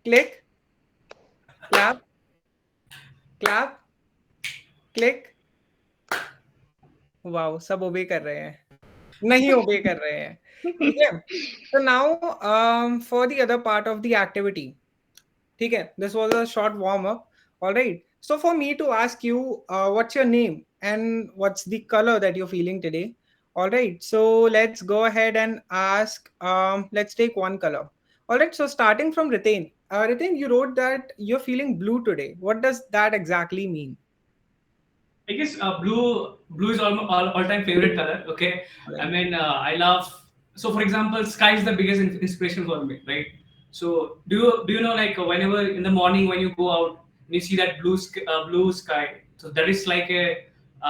click, clap, clap, click. Wow, सब ओबे कर रहे हैं, नहीं ओबे कर रहे हैं, ठीक है? So now, for the other part of the activity, ठीक है? This was a short warm up. All right. So for me to ask you, what's your name and what's the color that you're feeling today? All right. So let's go ahead and ask. Let's take one color. All right. So starting from Ritain. Ritain, you wrote that you're feeling blue today. What does that exactly mean? I guess blue is all time favorite color. Okay, All I right. mean I love. So for example, sky is the biggest inspiration for me, right? So do you know like whenever in the morning when you go out and you see that blue sky, so that is like a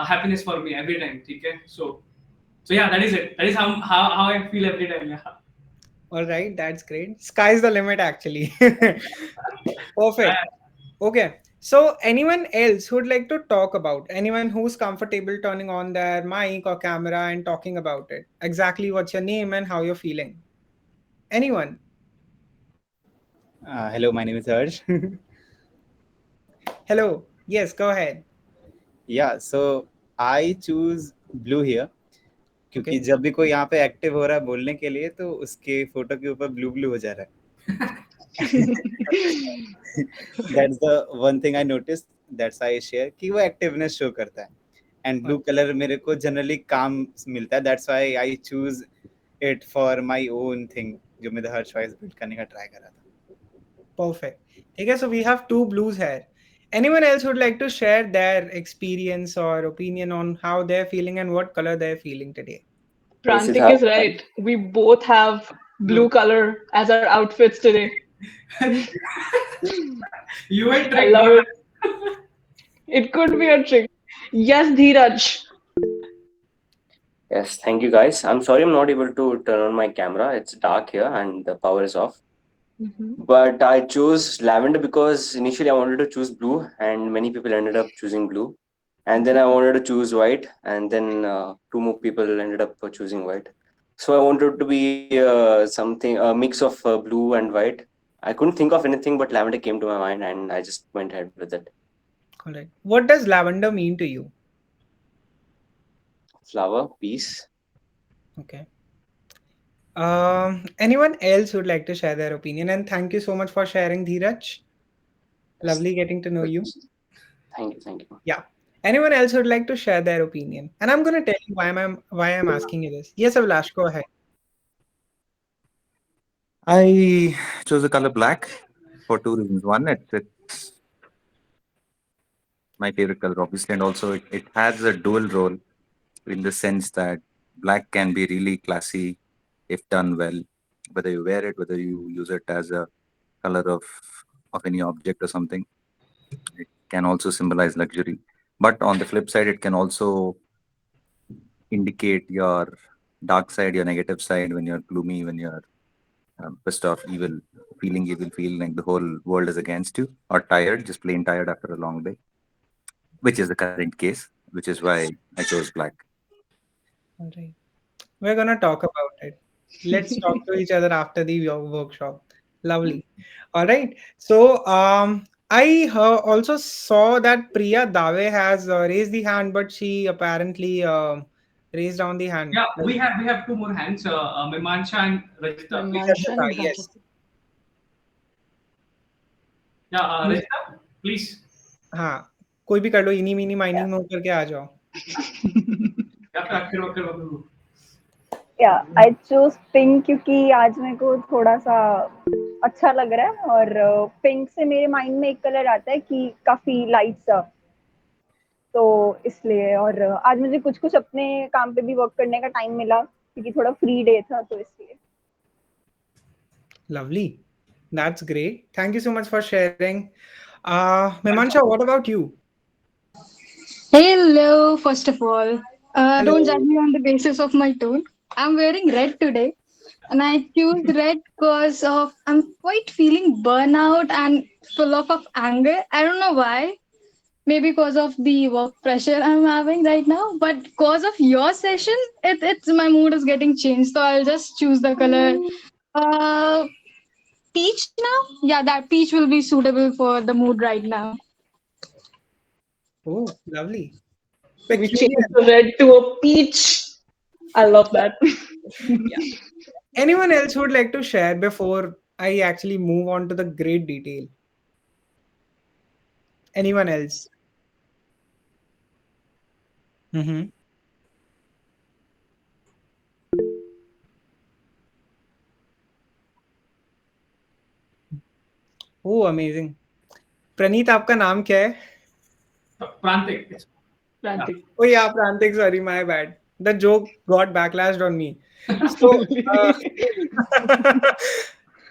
happiness for me every time. Okay, so yeah, that is it. That is how I feel every time. Yeah. All right. That's great. Sky's the limit, actually. Perfect. Uh, Okay. So, anyone else who'd like to talk about, anyone who's comfortable turning on their mic or camera and talking about it? Exactly what's your name and how you're feeling? Anyone? Hello, my name is Harsh. Hello. Yes, go ahead. Yeah, so I choose blue here क्योंकि Okay. जब भी कोई यहाँ पे active हो रहा है बोलने के लिए तो उसके फोटो के ऊपर ब्लू ब्लू हो जा रहा है. That's the one thing I noticed. That's I share कि वो एक्टिवनेस शो करता है. एंड ब्लू कलर मेरे को जनरली काम मिलता है. That's why I choose it for my own thing जो मैं हर चॉइस बिल्ड करने का ट्राई कर रहा था. Perfect. Okay, so we have two blues here. Anyone else would like to share their experience or opinion on how they're feeling and what color they're feeling today? Hey, Prantik is Siddharth. right. We both have blue color as our outfits today. you and I trick. love it. It could be a trick. Yes, Dheeraj. Yes, thank you guys. I'm sorry I'm not able to turn on my camera. It's dark here and the power is off. But I chose lavender because initially I wanted to choose blue, and many people ended up choosing blue. And then I wanted to choose white, and then two more people ended up choosing white. So I wanted to be something a mix of blue and white. I couldn't think of anything, but lavender came to my mind, and I just went ahead with it. All right. What does lavender mean to you? Flower, peace. Okay. Anyone else would like to share their opinion? And thank you so much for sharing, Dheeraj. Yes. Lovely getting to know you. Thank you, thank you. Yeah. Anyone else would like to share their opinion? And I'm going to tell you why I'm asking you this. Yes, Avlash, go ahead. I chose the color black for two reasons. One, it's my favorite color, obviously, and also it has a dual role in the sense that black can be really classy if done well, whether you wear it, whether you use it as a color of any object or something. It can also symbolize luxury. But on the flip side, it can also indicate your dark side, your negative side, when you're gloomy, when you're pissed off, evil, feeling like the whole world is against you, or tired, just plain tired after a long day, which is the current case, which is why I chose black. All right. We're going to talk about it. Let's talk to each other after the workshop. Lovely. All right. So, I also saw that Priya Dave has raised the hand, but she apparently raised down the hand. Yeah, we have two more hands, Mimansha and Rajita. Please. Himanshu and Yes. Rajat. Yeah, Rajita, please. हाँ, कोई भी कर लो, इनी मीनी माइनी में करके आ जाओ. या फिर अक्षर वक्षर वगैरह. या आई चूज पिंक क्योंकि आज मेरे को थोड़ा सा अच्छा लग रहा है और पिंक से मेरे माइंड में एक कलर आता है कि काफी लाइट सा, तो इसलिए. और आज मुझे कुछ कुछ अपने काम पे भी वर्क करने का टाइम मिला क्योंकि थोड़ा फ्री डे था, तो इसलिए. Lovely. That's great. Thank you so much for sharing. Mimansha, what about you? Hello, first of all. Don't judge Hello. me on the basis of my tone. I'm wearing red today, and I choose red because of I'm quite feeling burnout and full of anger. I don't know why. Maybe because of the work pressure I'm having right now, but because of your session, it's my mood is getting changed. So I'll just choose the color uh, peach now? Yeah, that peach will be suitable for the mood right now. Oh, lovely. We changed Peculiar. the red to a peach. I love that. Yeah. Anyone else would like to share before I actually move on to the great detail? Anyone else? Mm-hmm. Oh, amazing. Praneet, आपका नाम क्या है? Prantik. Yeah. Frantic. Oh yeah, Prantik, sorry, my bad. The joke got backlashed on me. So, Absolutely.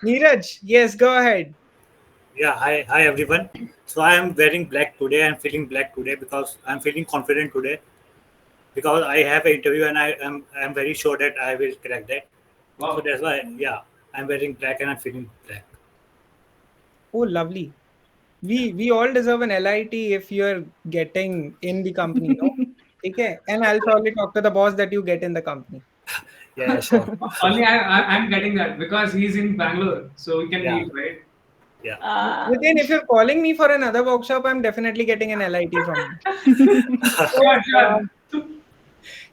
Neeraj, yes, go ahead. Yeah, hi everyone. So I am wearing black today. I'm feeling black today because I'm feeling confident today because I have an interview and I'm very sure that I will crack that. So Wow. that's why, yeah, I'm wearing black and I'm feeling black. Oh, lovely. We all deserve an LIT if you're getting in the company, no? Okay, and I'll probably talk to the boss that you get in the company. Yeah, sure. Only I'm getting that because he's in Bangalore, so we can Yeah, meet, right? yeah. Within, if you're calling me for another workshop, I'm definitely getting an LIT from you. Sure,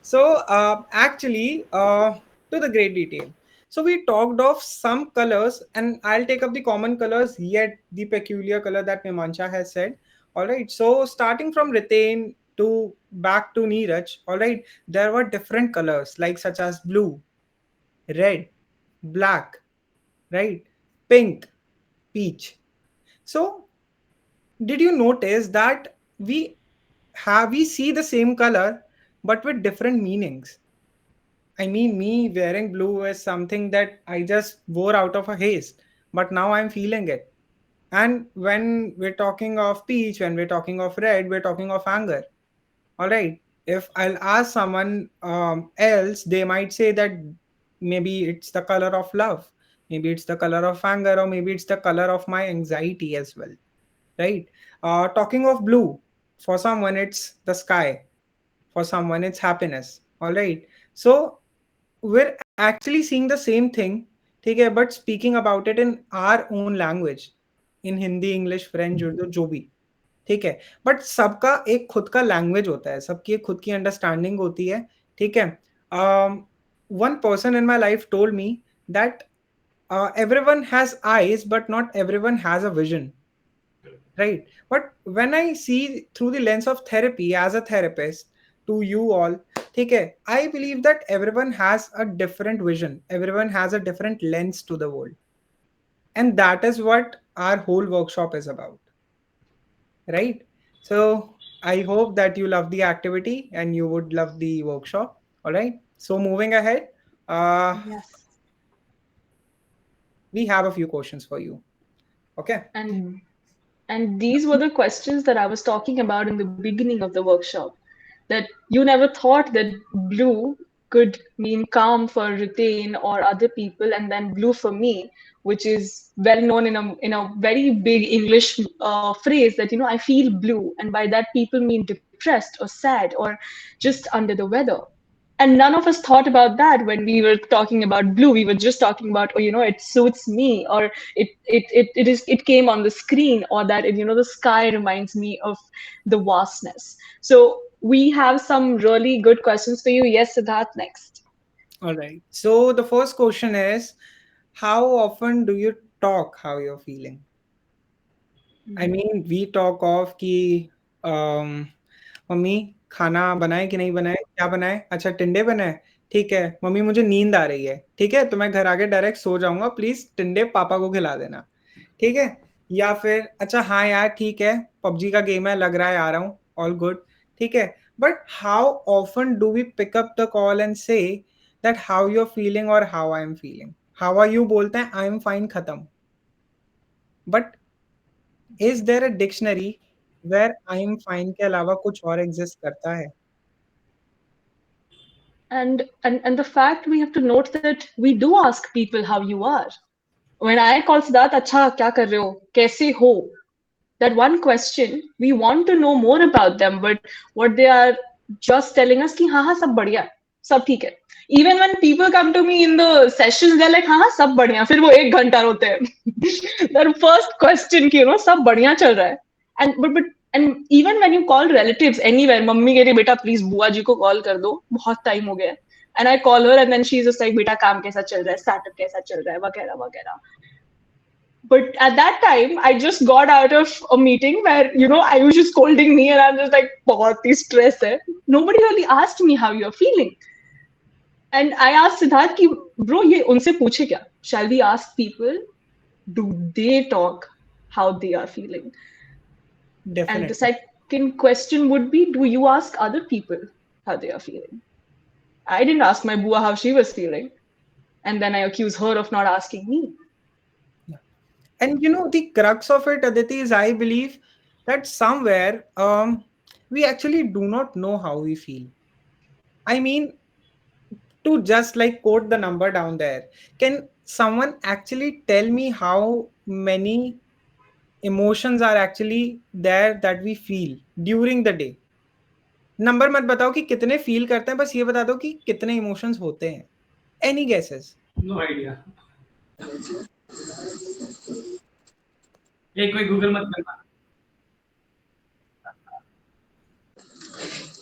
So, sure. actually, to the great detail. So we talked of some colors, and I'll take up the common colors, yet the peculiar color that Mimansha has said. All right. So starting from Ritain to back to Neeraj, all right, there were different colors like such as blue, red, black, right, pink, peach. So did you notice that we see the same color but with different meanings? I mean, me wearing blue is something that I just wore out of a haste, but now I'm feeling it. And when we're talking of peach, when we're talking of red, we're talking of anger. All right. If I'll ask someone else, they might say that maybe it's the color of love, maybe it's the color of anger, or maybe it's the color of my anxiety as well. Right. Talking of blue, for someone, it's the sky, for someone, it's happiness. All right. So we're actually seeing the same thing, ठीक है, but speaking about it in our own language, in Hindi, English, French, Urdu, जो भी, ठीक है, but सबका एक खुद का लैंग्वेज होता है, सबकी एक खुद की अंडरस्टैंडिंग होती है, ठीक है. One person in my life told me that everyone has eyes but not everyone has a vision, right? But when I see through the lens of therapy as a therapist to you all, okay, I believe that everyone has a different vision, everyone has a different lens to the world, and that is what our whole workshop is about, right? So I hope that you love the activity and you would love the workshop. All right, so moving ahead, uh Yes. we have a few questions for you. Okay. And and these were the questions that I was talking about in the beginning of the workshop. That you never thought that blue could mean calm for Ritain or other people, and then blue for me, which is well known in a very big English phrase that I feel blue, and by that people mean depressed or sad or just under the weather. And none of us thought about that when we were talking about blue. We were just talking about, oh, it suits me, or it came on the screen, or that the sky reminds me of the vastness. So we have some really good questions for you. Yes, Siddharth, next. All right, so the first question is, how often do you talk how you're feeling? I mean, we talk of कि mummy खाना बनाए कि नहीं बनाए, क्या बनाए, अच्छा टिंडे बनाए, ठीक है मम्मी मुझे नींद आ रही है, ठीक है तो मैं घर आके डायरेक्ट सो जाऊंगा, प्लीज टिंडे पापा को खिला देना, ठीक है. या फिर अच्छा हाँ यार ठीक है, पबजी का गेम है, लग रहा है आ रहा हूँ, ऑल गुड, ठीक है. But how often do we pick up the call and say that how you are feeling और how I am feeling? How are you बोलते हैं, आई एम फाइन खत्म, but is there a dictionary where I am fine के अलावा कुछ और exist करता है? And the fact we have to note that we do ask people how you are. When I call Siddharth, "Acha, kya kar rahe ho? Kaise ho?" That one question, we want to know more about them, but what they are just telling us ki हाँ हाँ सब बढ़िया. सब ठीक है. Even when people come to me in the sessions, they're like, हाँ सब बढ़िया. फिर वो 1 घंटा रोते हैं. Their first question कि सब बढ़िया चल रहा है. And even when you call relatives anywhere, mummy कह रही बेटा please बुआ जी को call कर दो, बहुत time हो गया है. And I call her and then she's just like बेटा काम कैसा चल रहा है, startup कैसा चल रहा है, वगैरह वगैरह. But at that time, I just got out of a meeting where, I was just scolding me and I'm just like, बहुत ही stress है. Nobody really asked me how you're feeling. And I asked Siddharth ki, bro, ये उनसे पूछे क्या? Shall we ask people? Do they talk how they are feeling? Definitely. And the second question would be, do you ask other people how they are feeling? I didn't ask my bua how she was feeling. And then I accuse her of not asking me. And the crux of it, Aditi, is I believe that somewhere we actually do not know how we feel. I mean, to just like quote the number down there, can someone actually tell me how many emotions are actually there that we feel during the day? Number मत बताओ कि कितने feel करते हैं, बस ये बता दो कि कितने इमोशंस होते हैं. Any guesses? No idea. एक कोई गूगल मत करना.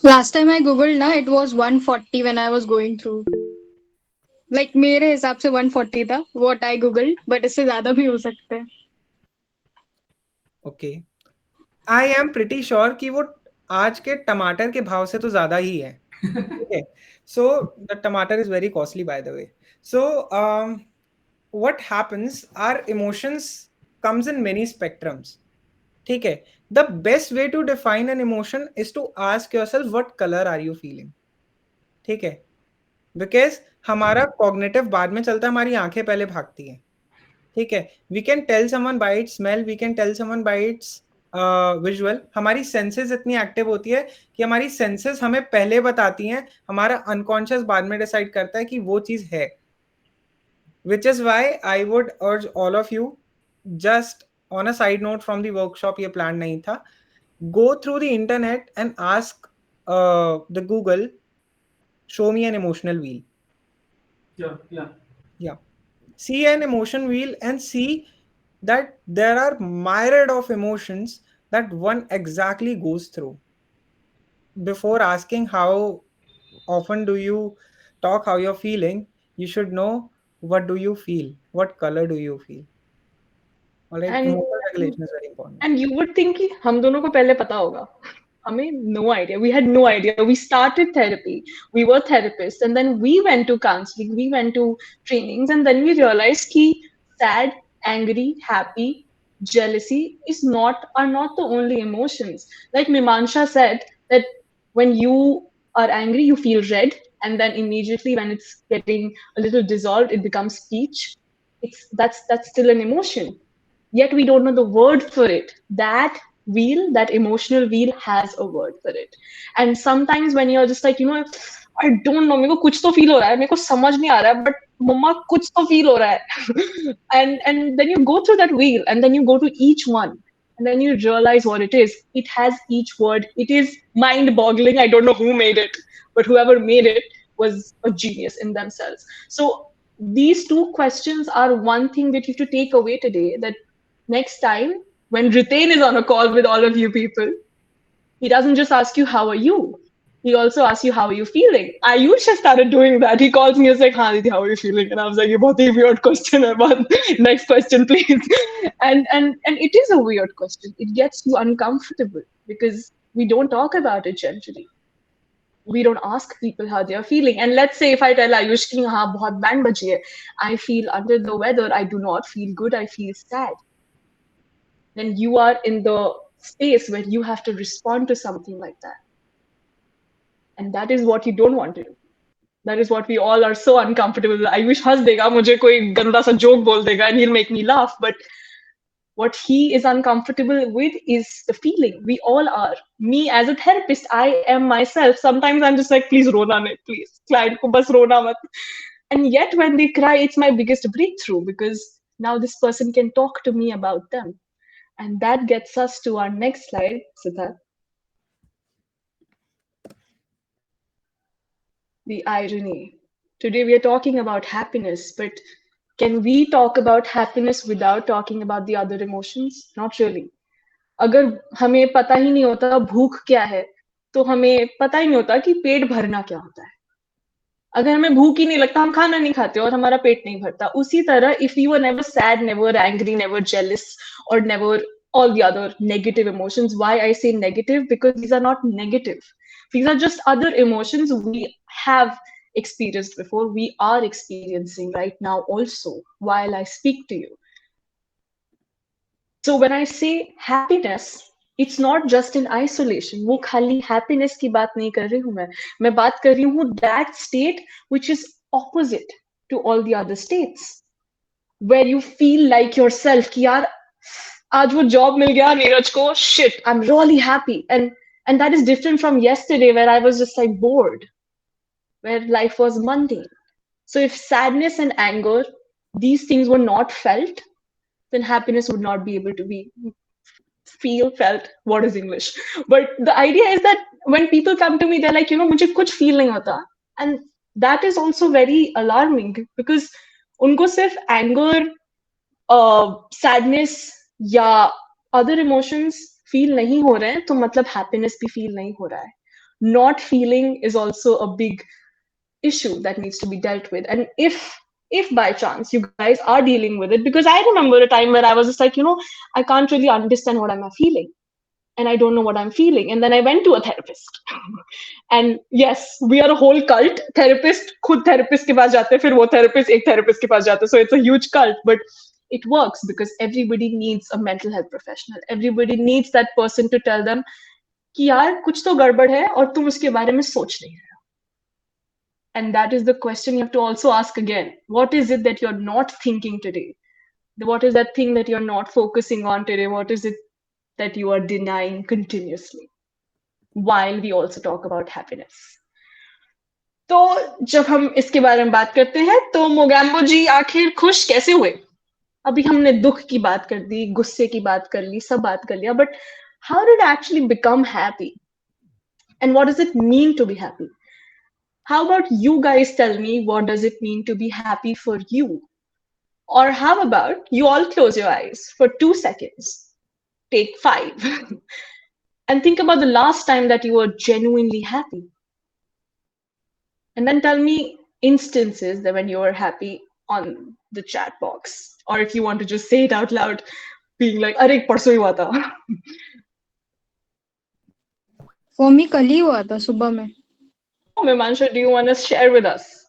Last time I googled ना, it was 140 when I was going through. Like मेरे हिसाब से 140 था what I googled, but इससे ज्यादा भी हो सकता है. Okay, I am pretty sure कि वो आज के टमाटर के भाव से तो ज्यादा ही है. Okay, so the tomato is very costly, by the way. So what happens, our emotions comes in many spectrums. ठीक है, the best way to define an emotion is to ask yourself what color are you feeling. ठीक है, because हमारा cognitive बाद में चलता है, हमारी आंखें पहले भागती हैं. ठीक है, we can tell someone by its smell, we can tell someone by its visual. हमारी सेंसेस इतनी एक्टिव होती है कि हमारी सेंसेस हमें पहले बताती हैं, हमारा अनकॉन्शियस बाद में डिसाइड करता है कि वो चीज है. Which is why I would urge all of you, just on a side note from the workshop, ये प्लान नहीं था, go through the internet and ask the Google, show me an emotional wheel. Yeah, see an emotion wheel and see that there are myriad of emotions that one exactly goes through. Before asking how often do you talk how you're feeling, you should know what do you feel, what color do you feel. All right, And emotional regulation is very important. And you would think कि हम दोनों को पहले पता होगा. हमें no idea. We had no idea. We started therapy. We were therapists, and then we went to counseling. We went to trainings, and then we realized कि sad, angry, happy, jealousy are not the only emotions. Like Mimansha said that when you are angry, you feel red, and then immediately when it's getting a little dissolved, it becomes peach. That's still an emotion. Yet we don't know the word for it. That emotional wheel has a word for it. And sometimes when you're just like, I don't know, मेरे को कुछ तो feel हो रहा है, मेरे को समझ नहीं आ रहा है, but मम्मा कुछ तो feel हो रहा है. And then you go through that wheel and then you go to each one. And then you realize what it is. It has each word. It is mind-boggling. I don't know who made it, but whoever made it was a genius in themselves. So these two questions are one thing that you have to take away today, that next time when Ritain is on a call with all of you people, he doesn't just ask you, how are you? He also asks you, how are you feeling? Ayush has started doing that. He calls me and is like, "Haan, Didi, how are you feeling?" And I was like, "ये बहुत ही weird question है, but next question, please." And it is a weird question. It gets you uncomfortable because we don't talk about it generally. We don't ask people how they are feeling. And let's say if I tell Ayush कि हाँ बहुत band बजी है, I feel under the weather, I do not feel good, I feel sad. Then you are in the space where you have to respond to something like that. And that is what you don't want to do. That is what we all are so uncomfortable with. I wish हंस देगा, मुझे कोई गंदा सा joke बोल देगा and he'll make me laugh. But what he is uncomfortable with is the feeling. We all are. Me as a therapist, I am myself. Sometimes I'm just like, please rona nahi, please. Client ko bas rona mat. And yet when they cry, it's my biggest breakthrough because now this person can talk to me about them. And that gets us to our next slide, Siddharth. The irony. Today we are talking about happiness, but can we talk about happiness without talking about the other emotions? Not really. अगर हमें पता ही नहीं होता भूख क्या है, तो हमें पता ही नहीं होता कि पेट भरना क्या होता है. अगर हमें भूख ही नहीं लगता हम खाना नहीं खाते और हमारा पेट नहीं भरता. उसी तरह if you were never sad, never angry, never jealous, or never all the other negative emotions. Why I say negative? Because these are not negative. These are just other emotions we have experienced before, we are experiencing right now also while I speak to you. So when I say happiness, it's not just in isolation. वो खाली happiness की बात नहीं कर रही हूँ मैं बात कर रही हूँ that state which is opposite to all the other states, where you feel like yourself कि यार आज वो job मिल गया नीरज को, shit, I'm really happy, and that is different from yesterday where I was just like bored, where life was mundane. So if sadness and anger, these things were not felt, then happiness would not be able to be felt. What is English? But the idea is that when people come to me, they're like, मुझे कुछ feel नहीं होता. And that is also very alarming because उनको सिर्फ anger, sadness या other emotions feel नहीं हो रहे हैं, तो मतलब happiness भी feel नहीं हो रहा है. Not feeling is also a big issue that needs to be dealt with. And if by chance you guys are dealing with it, because I remember a time where I was just like, I can't really understand what am I feeling, and I don't know what I'm feeling, and then I went to a therapist. And yes, we are a whole cult. Therapist खुद therapist के पास जाते हैं, फिर वो therapist के पास जाते हैं. So it's a huge cult, but it works because everybody needs a mental health professional. Everybody needs that person to tell them कि यार कुछ तो गड़बड़ है और तुम उसके बारे में सोच नहीं रहे. And that is the question you have to also ask again. What is it that you're not thinking today? What is that thing that you're not focusing on today? What is it that you are denying continuously? While we also talk about happiness. तो जब हम इसके बारे में बात करते हैं तो मोगैम्बो जी आखिर खुश कैसे हुए? अभी हमने दुख की बात कर दी, गुस्से की बात कर ली, सब बात कर लिया, but how did I actually become happy? And what does it mean to be happy? How about you guys tell me what does it mean to be happy for you? Or how about you all close your eyes for 2 seconds, take 5, and think about the last time that you were genuinely happy. And then tell me instances that when you were happy on the chat box. Or if you want to just say it out loud, being like, अरे परसों ही हुआ था. For me, कल ही हुआ था सुबह में. Mimanshu, do you want to share with us?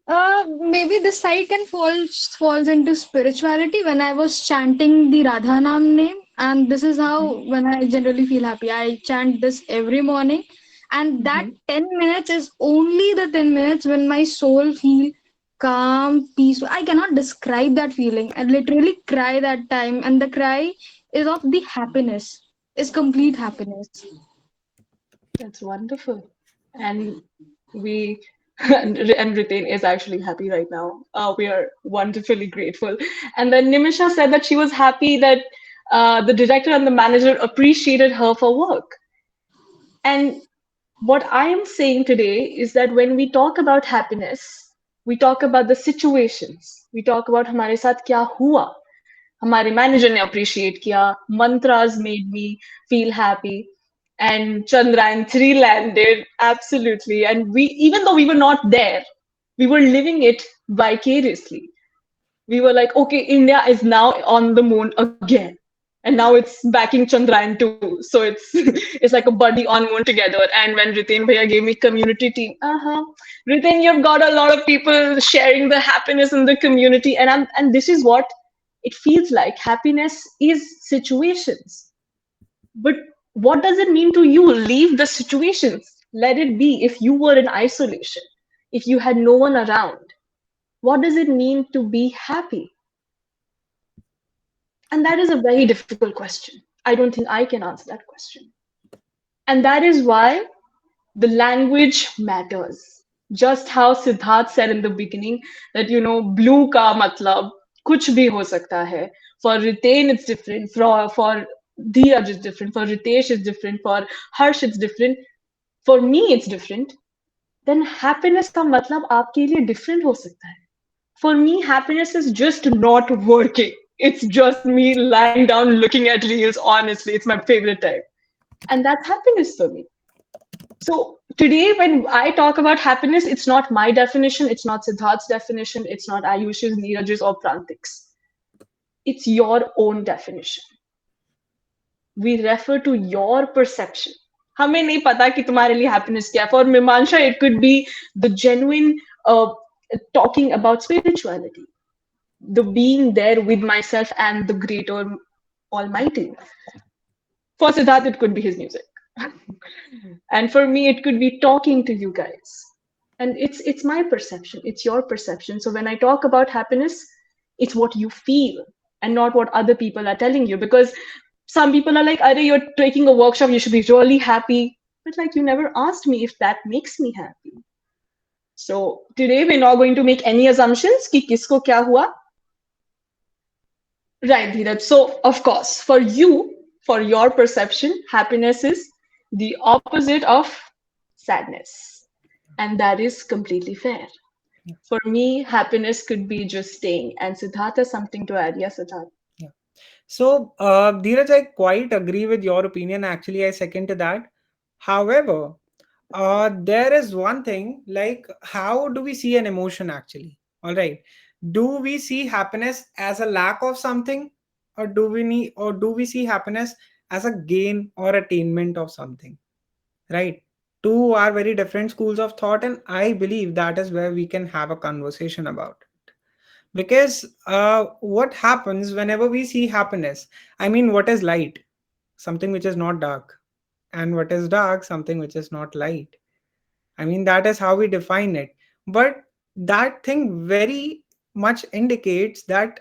Maybe this side can falls into spirituality when I was chanting the Radha Nam name, and this is how when I generally feel happy. I chant this every morning, and that 10 minutes is only the 10 minutes when my soul feel calm, peaceful. I cannot describe that feeling. I literally cry that time, and the cry is of the happiness, is complete happiness. That's wonderful. And we and Ritain is actually happy right now. We are wonderfully grateful. And then Nimisha said that she was happy that the director and the manager appreciated her for work. And what I am saying today is that when we talk about happiness, we talk about the situations. We talk about हमारे साथ क्या हुआ. हमारे manager ने appreciate किया. Mantras made me feel happy. And Chandrayaan 3 landed, absolutely. And we, even though we were not there, we were living it vicariously. We were like, okay, India is now on the moon again. And now it's backing Chandrayaan 2. So it's it's like a buddy on moon together. And when Ritain Bhaiya gave me community team, Ritain, you've got a lot of people sharing the happiness in the community. And this is what it feels like. Happiness is situations. But what does it mean to you? Leave the situations. Let it be. If you were in isolation, if you had no one around, what does it mean to be happy? And that is a very difficult question. I don't think I can answer that question. And that is why the language matters. Just how Siddharth said in the beginning that, blue ka matlab kuch bhi ho sakta hai. For Ritain, it's different. For Dheeraj, it's different. For Ritesh, it's different. For Harsh, it's different. For me, it's different. then happiness का मतलब आपके लिए different हो सकता है. For me, happiness is just not working. It's just me lying down looking at reels. Honestly, it's my favorite type. And that's happiness for me. So today, when I talk about happiness, it's not my definition. It's not Siddharth's definition. It's not Ayush's, Neeraj's, or Prantik's. It's your own definition. We refer to your perception. हमें नहीं पता कि तुम्हारे लिए happiness क्या है. For Mimansha, it could be the genuine talking about spirituality, the being there with myself and the greater almighty. For Siddharth, it could be his music. And for me, it could be talking to you guys. And it's my perception, it's your perception. So when I talk about happiness, it's what you feel and not what other people are telling you. Because some people are like, Are, you're taking a workshop, you should be really happy. But like, you never asked me if that makes me happy. So today we're not going to make any assumptions ki kisko kya hua. Right, Dheeraj. So, of course, for you, for your perception, happiness is the opposite of sadness. And that is completely fair. For me, happiness could be just staying. And Siddharth has something to add. Yes, Siddharth. Yeah. So, Dheeraj, I quite agree with your opinion. Actually, I second to that. However, there is one thing, like, how do we see an emotion actually? All right. Do we see happiness as a lack of something, or do we see happiness as a gain or attainment of something? Right. Two are very different schools of thought, and I believe that is where we can have a conversation about it. Because what happens whenever we see happiness? I mean, what is light? Something which is not dark. And what is dark? Something which is not light. I mean, that is how we define it. But that thing very much indicates that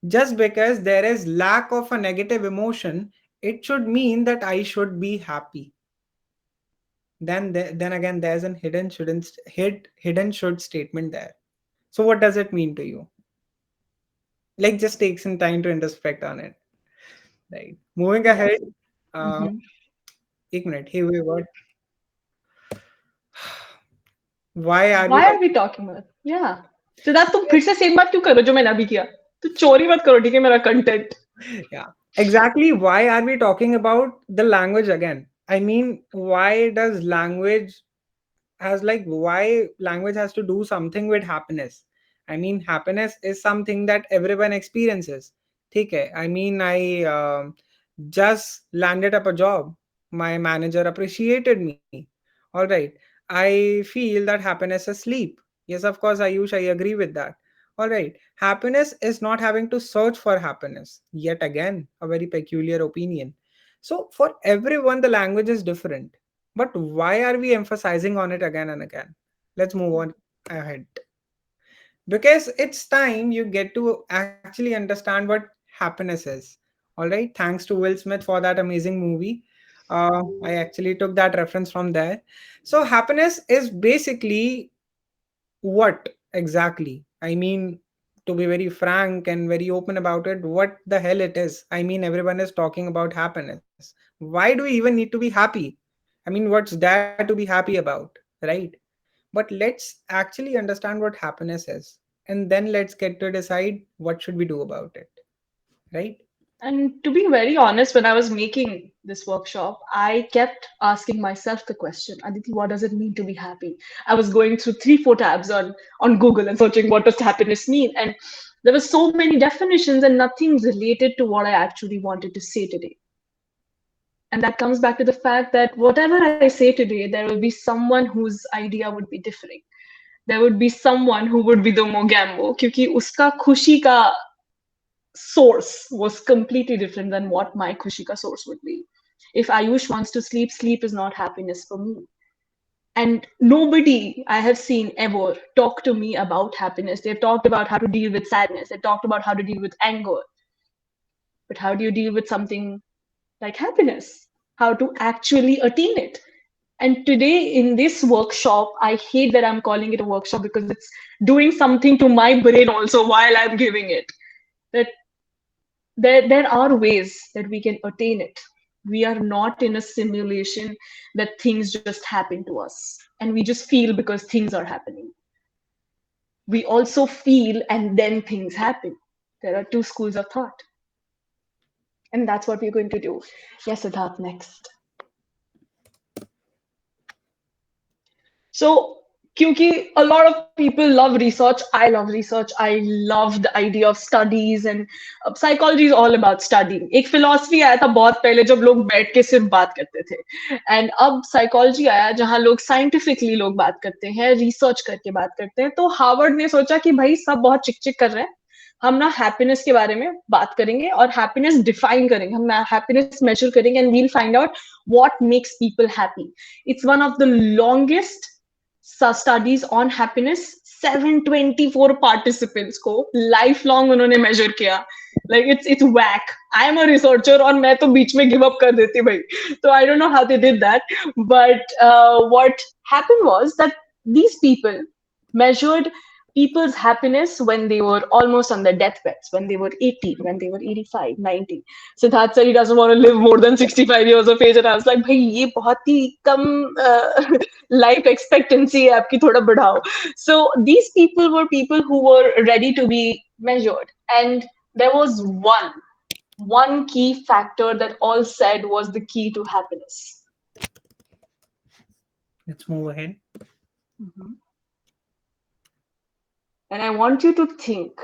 just because there is lack of a negative emotion, it should mean that I should be happy. Then again, there's an hidden should statement there. So what does it mean to you? Like, just take some time to introspect on it. Right. Moving ahead. Mhm. एक minute. Hey, wait, what? Why are we Why are we talking about? Yeah. Siddharth, तुम फिर से same बात क्यों कर रहे हो जो मैंने अभी किया? तो चोरी मत करो, ठीक है, मेरा content. Yeah, exactly. Why are we talking about the language again? I mean, why does language why language has to do something with happiness? I mean, happiness is something that everyone experiences. Okay, I mean, I just landed up a job. My manager appreciated me. All right. I feel that happiness is sleep. Yes, of course, Ayush, I agree with that. All right. Happiness is not having to search for happiness. Yet again, a very peculiar opinion. So, for everyone, the language is different. But why are we emphasizing on it again and again? Let's move on ahead. Because it's time you get to actually understand what happiness is. All right. Thanks to Will Smith for that amazing movie. I actually took that reference from there. So, happiness is basically what exactly? I mean, to be very frank and very open about it, what the hell it is? I mean, everyone is talking about happiness. Why do we even need to be happy? I mean, what's there to be happy about, right? But let's actually understand what happiness is, and then let's get to decide what should we do about it, right? And to be very honest, when I was making this workshop, I kept asking myself the question, Aditi, what does it mean to be happy? I was going through 3, 4 tabs on Google and searching what does happiness mean. And there were so many definitions and nothing related to what I actually wanted to say today. And that comes back to the fact that whatever I say today, there will be someone whose idea would be different. There would be someone who would be the mogambo, क्योंकि उसका खुशी का source was completely different than what my khushi ka source would be. If Ayush wants to sleep, sleep is not happiness for me. And nobody I have seen ever talk to me about happiness. They've talked about how to deal with sadness. They've talked about how to deal with anger. But how do you deal with something like happiness? How to actually attain it? And today in this workshop, I hate that I'm calling it a workshop because it's doing something to my brain also while I'm giving it. That there are ways that we can attain it. We are not in a simulation that things just happen to us and we just feel because things are happening. We also feel and then things happen. There are two schools of thought. And that's what we're going to do. Yes, Siddharth, next. So, क्योंकि a lot of people love research, I love research, I love the idea of studies and psychology is all about studying. एक philosophy आया था बहुत पहले जब लोग बैठ के सिर्फ बात करते थे, and अब psychology आया जहाँ लोग scientifically लोग बात करते हैं, research करके बात करते हैं. तो हार्वर्ड ने सोचा कि भाई सब बहुत चिक चिक कर रहे हैं, हम ना हैप्पीनेस के बारे में बात करेंगे और हैप्पीनेस डिफाइन करेंगे, हम हैप्पीनेस मेजर करेंगे and we'll find out what makes people happy. It's one of the longest studies on happiness. 724 participants को lifelong उन्होंने measure किया. Like it's whack. I am a researcher और मैं तो बीच में give up कर देती भाई. So I don't know how they did that. But what happened was that these people measured people's happiness when they were almost on their deathbeds, when they were 80, when they were 85, 90. Siddharth said he doesn't want to live more than 65 years of age. And I was like, bhai, ye bahut hi kam life expectancy hai aapki, thoda badhao. So these people were people who were ready to be measured. And there was one key factor that all said was the key to happiness. Let's move ahead. Mm-hmm. And I want you to think,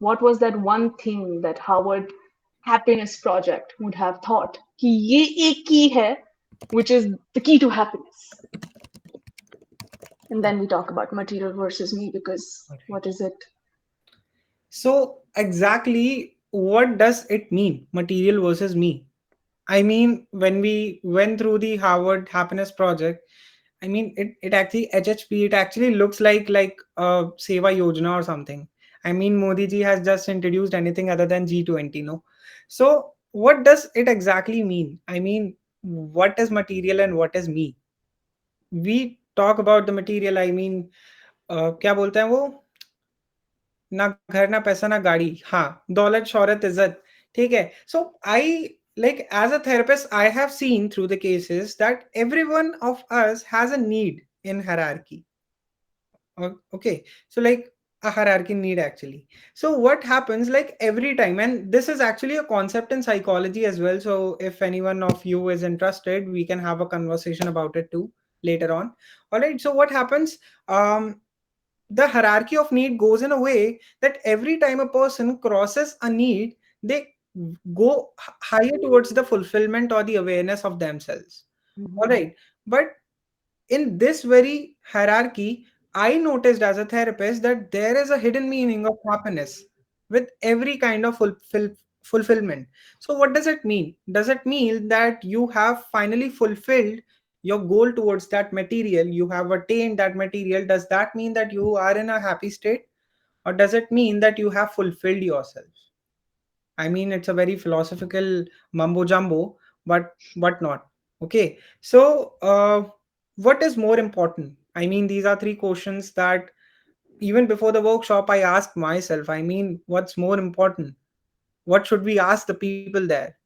what was that one thing that Harvard Happiness Project would have thought कि ये एक key है, which is the key to happiness. And then we talk about material versus me, because what is it? So exactly what does it mean, material versus me? I mean, when we went through the Harvard Happiness Project, I mean, it actually HHP, it actually looks like a Seva Yojana or something. I mean, Modi ji has just introduced anything other than G20, no? So what does it exactly mean? I mean, what is material and what is me? We talk about the material, I mean, क्या बोलते हैं वो, ना घर ना पैसा ना गाड़ी, हाँ, दौलत शौहरत इज्जत, ठीक है. So like as a therapist, I have seen through the cases that every one of us has a need in hierarchy. Okay, so like a hierarchy need actually. So what happens like every time, and this is actually a concept in psychology as well. So if anyone of you is interested, we can have a conversation about it too later on. All right. So what happens? The hierarchy of need goes in a way that every time a person crosses a need, they go higher towards the fulfillment or the awareness of themselves. Mm-hmm. All right. But in this very hierarchy, I noticed as a therapist that there is a hidden meaning of happiness with every kind of fulfillment. So, what does it mean? Does it mean that you have finally fulfilled your goal towards that material? You have attained that material. Does that mean that you are in a happy state? Or does it mean that you have fulfilled yourself? I mean, it's a very philosophical mumbo jumbo, but not. Okay. So, what is more important? I mean, these are three questions that even before the workshop, I asked myself. I mean, what's more important? What should we ask the people there?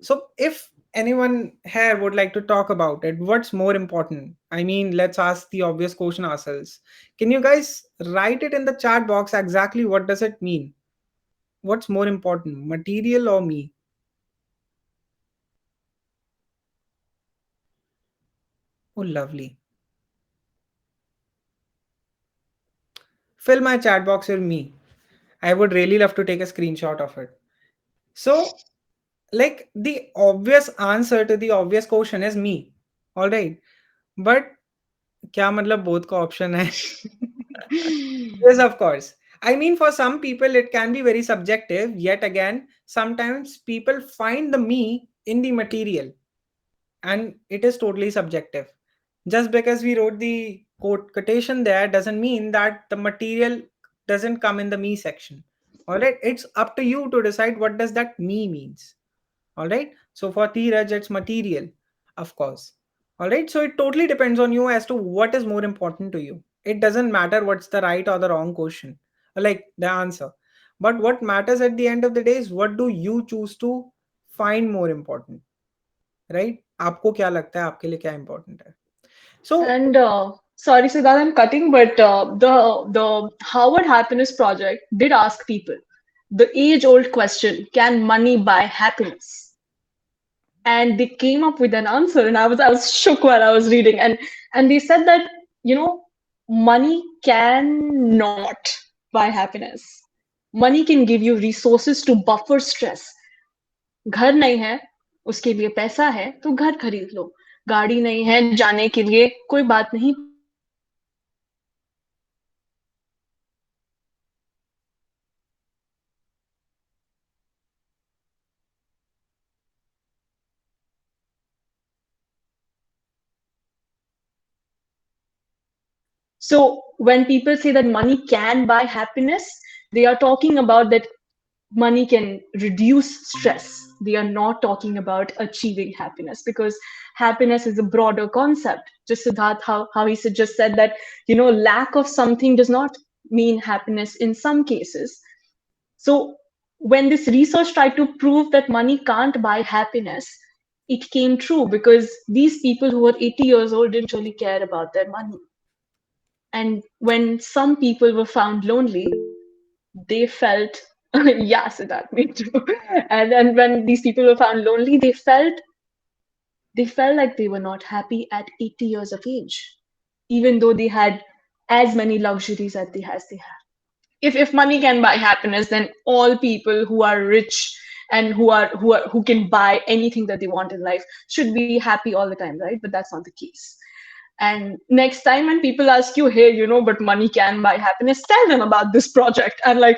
So, if anyone here would like to talk about it, what's more important? I mean, let's ask the obvious question ourselves. Can you guys write it in the chat box exactly what does it mean? What's more important, material or me? Oh, lovely. Fill my chat box with me. I would really love to take a screenshot of it. So, like the obvious answer to the obvious question is me. All right. But क्या मतलब both का option है? Yes, of course. I mean, for some people, it can be very subjective. Yet again, sometimes people find the me in the material, and it is totally subjective. Just because we wrote the quotation there doesn't mean that the material doesn't come in the me section. All right, it's up to you to decide what does that me means. All right, so for Dheeraj, it's material, of course. All right, so it totally depends on you as to what is more important to you. It doesn't matter what's the right or the wrong question, like the answer. But what matters at the end of the day is what do you choose to find more important. Right? आपको क्या लगता है आपके लिए क्या important है? सो And sorry, Siddharth, I'm cutting, but the Harvard Happiness Project did ask people the age-old question: Can money buy happiness? And they came up with an answer, and I was shook while I was reading, and they said that, money cannot buy happiness. Money can give you resources to buffer stress. घर नहीं है, उसके लिए पैसा है तो घर खरीद लो. गाड़ी नहीं है जाने के लिए, कोई बात नहीं. So when people say that money can buy happiness, they are talking about that money can reduce stress. They are not talking about achieving happiness, because happiness is a broader concept. Just Siddharth, how he just said that, lack of something does not mean happiness in some cases. So when this research tried to prove that money can't buy happiness, it came true, because these people who were 80 years old didn't really care about their money. And when some people were found lonely, they felt, yeah, Siddharth, me too. And then when these people were found lonely, they felt like they were not happy at 80 years of age, even though they had as many luxuries as they have. If money can buy happiness, then all people who are rich and who can buy anything that they want in life should be happy all the time, right? But that's not the case. And next time when people ask you, hey, but money can buy happiness, tell them about this project and, like,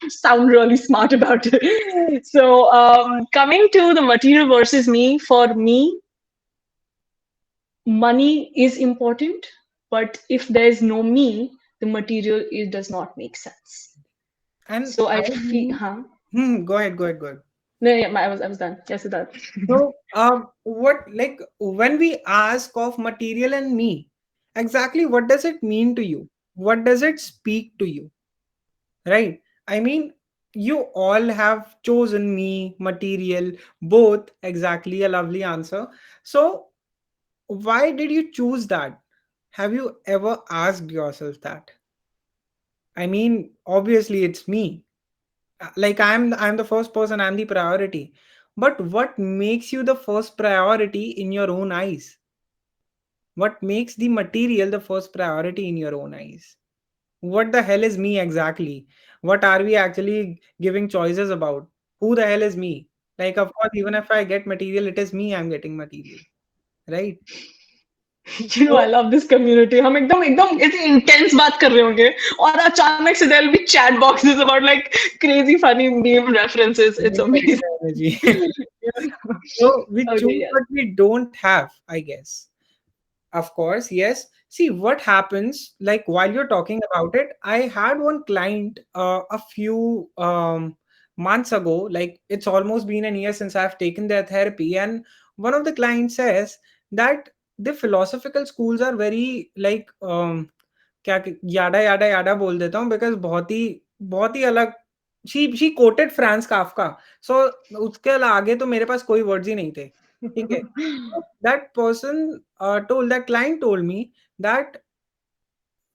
sound really smart about it. So coming to the material versus me, for me, money is important, but if there's no me, the material, it does not make sense. and So I I feel, believe, go ahead. No, yeah, I was done. Yes, it does. So, what, like, when we ask of material and me, exactly what does it mean to you? What does it speak to you? Right? I mean, you all have chosen me, material, both exactly a lovely answer. So, why did you choose that? Have you ever asked yourself that? I mean, obviously, it's me. Like, I'm the first person, I'm the priority. But what makes you the first priority in your own eyes? What makes the material the first priority in your own eyes? What the hell is me exactly? What are we actually giving choices about? Who the hell is me? Like, of course, even if I get material, it is me I'm getting material, right? I love this community. हम एकदम ऐसे intense बात कर रहे होंगे और अचानक से there'll be chat boxes about like crazy funny meme references. It's amazing. So we Okay, choose yeah. what we don't have, I guess. Of course, yes. See what happens, like, while you're talking about it, I had one client a few months ago. Like, it's almost been a year since I've taken their therapy, and one of the clients says that the philosophical schools are very, like, क्या याडा याडा याडा बोल देता हूँ, because बहुत ही अलग. She quoted Franz Kafka. So उसके आगे तो मेरे पास कोई वर्ड्स ही नहीं थे. ठीक है. That person that client told me that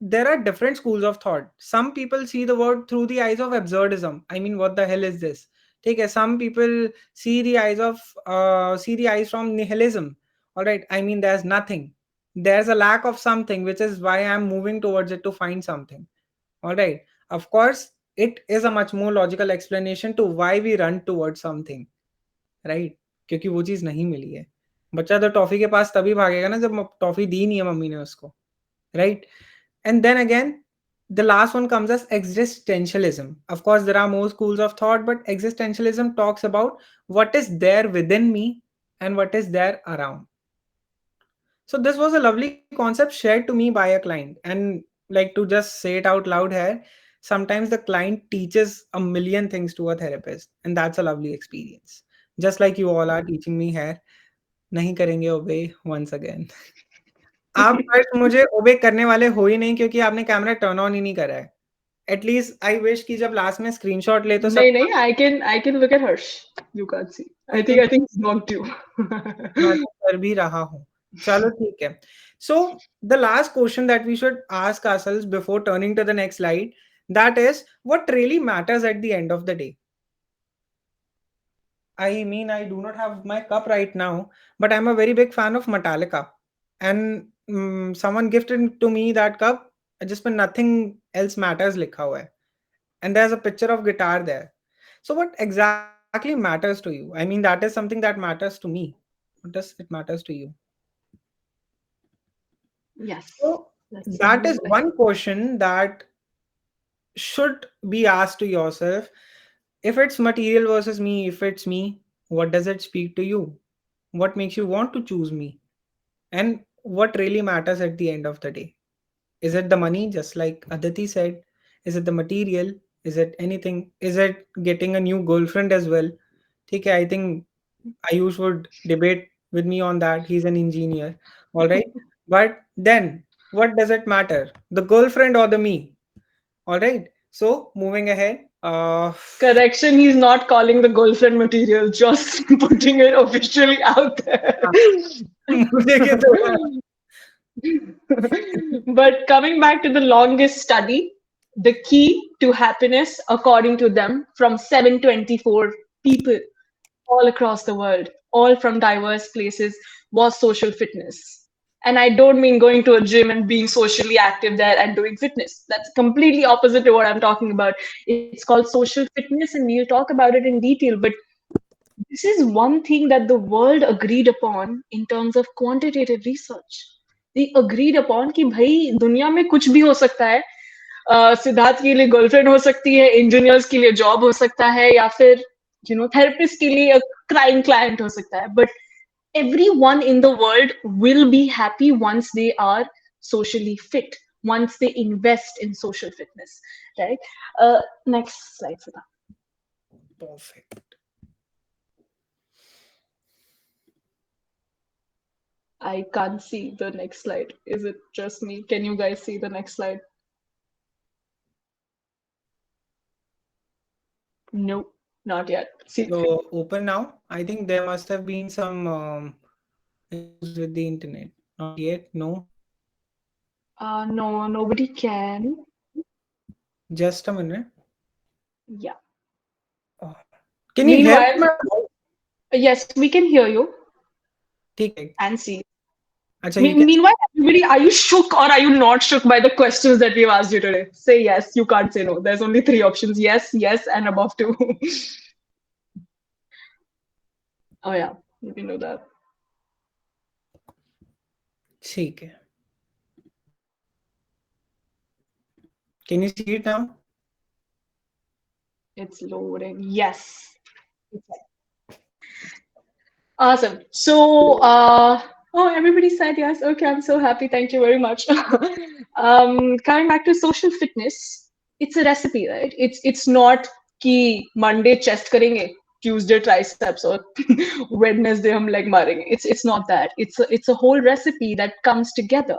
there are different schools of thought. Some people see the world through the eyes of absurdism. I mean, what the hell is this? Take it. Some people see the eyes from nihilism. All right. I mean, there's nothing. There's a lack of something, which is why I'm moving towards it to find something. All right. Of course, it is a much more logical explanation to why we run towards something. Right? क्योंकि वो चीज नहीं मिली है. बच्चा तो toffee के पास तभी भागेगा ना जब टॉफी दी नहीं है मम्मी ने उसको. Right? And then again, the last one comes as existentialism. Of course, there are more schools of thought, but existentialism talks about what is there within me and what is there around. So this was a lovely concept shared to me by a client. And, like, to just say it out loud here, sometimes the client teaches a million things to a therapist, and that's a lovely experience. Just like you all are teaching me here. नहीं करेंगे obey once again. आप first मुझे ओबे करने वाले हो ही नहीं, क्योंकि आपने कैमरा टर्न ऑन ही नहीं करा है. एटलीस्ट आई विश कि जब लास्ट में स्क्रीनशॉट ले तो सब नहीं, I can look at Harsh. You can't see. I think it's blocked you. मैं तो कर भी रहा हूँ। चलो ठीक है। So the last question that we should ask ourselves before turning to the next slide, that is, what really matters at the end of the day? I mean, I do not have my cup right now, but I'm a very big fan of Metallica. And someone gifted to me that cup, just when nothing else matters likha hua hai. And there's a picture of guitar there. So what exactly matters to you? I mean, that is something that matters to me. What does it matters to you? Yes, So let's that move is ahead. one question that should be asked to yourself. If it's material versus me, if it's me, what does it speak to you? What makes you want to choose me? And what really matters at the end of the day? Is it the money, just like Aditi said? Is it the material? Is it anything? Is it getting a new girlfriend as well? Okay, I think Ayush would debate with me on that. He's an engineer. All right. But then, what does it matter? The girlfriend or the me? All right. So, moving ahead. Correction, he's not calling the girlfriend material, just putting it officially out there. मुझे क्या थोड़ा But coming back to the longest study, the key to happiness, according to them, from 724 people all across the world, all from diverse places, was social fitness. And I don't mean going to a gym and being socially active there and doing fitness. That's completely opposite to what I'm talking about. It's called social fitness, and we'll talk about it in detail. But this is one thing that the world agreed upon in terms of quantitative research. They agreed upon कि भाई दुनिया में कुछ भी हो सकता है. सिद्धार्थ के लिए गर्लफ्रेंड हो सकती है, इंजीनियर्स के लिए जॉब हो सकता है, या फिर थेरेपिस्ट के लिए क्राइम क्लाइंट हो सकता है. But everyone in the world will be happy once they are socially fit, once they invest in social fitness, right? Next slide, Sudha. perfect. I can't see the next slide. Is it just me? Can you guys see the next slide? Nope, not yet. See, So, open now. I think there must have been some issues with the internet. Not yet. No. no, nobody can. Just a minute. Yeah. Oh. Can you hear Meanwhile, me? yes, we can hear you ठीक है. and see. अच्छा, you can. Meanwhile, everybody, are you shook or are you not shook by the questions that we've asked you today? Say yes. You can't say no. There's only three options: yes, yes, and above two. Oh yeah, we know that. ठीक है. Can you see it now? It's loading. Yes. Awesome. So, oh, everybody said yes. Okay, I'm so happy. Thank you very much. Coming back to social fitness, it's a recipe, right? It's not कि Monday chest करेंगे, Tuesday triceps, or Wednesday हम leg मारेंगे. It's not that. It's a whole recipe that comes together,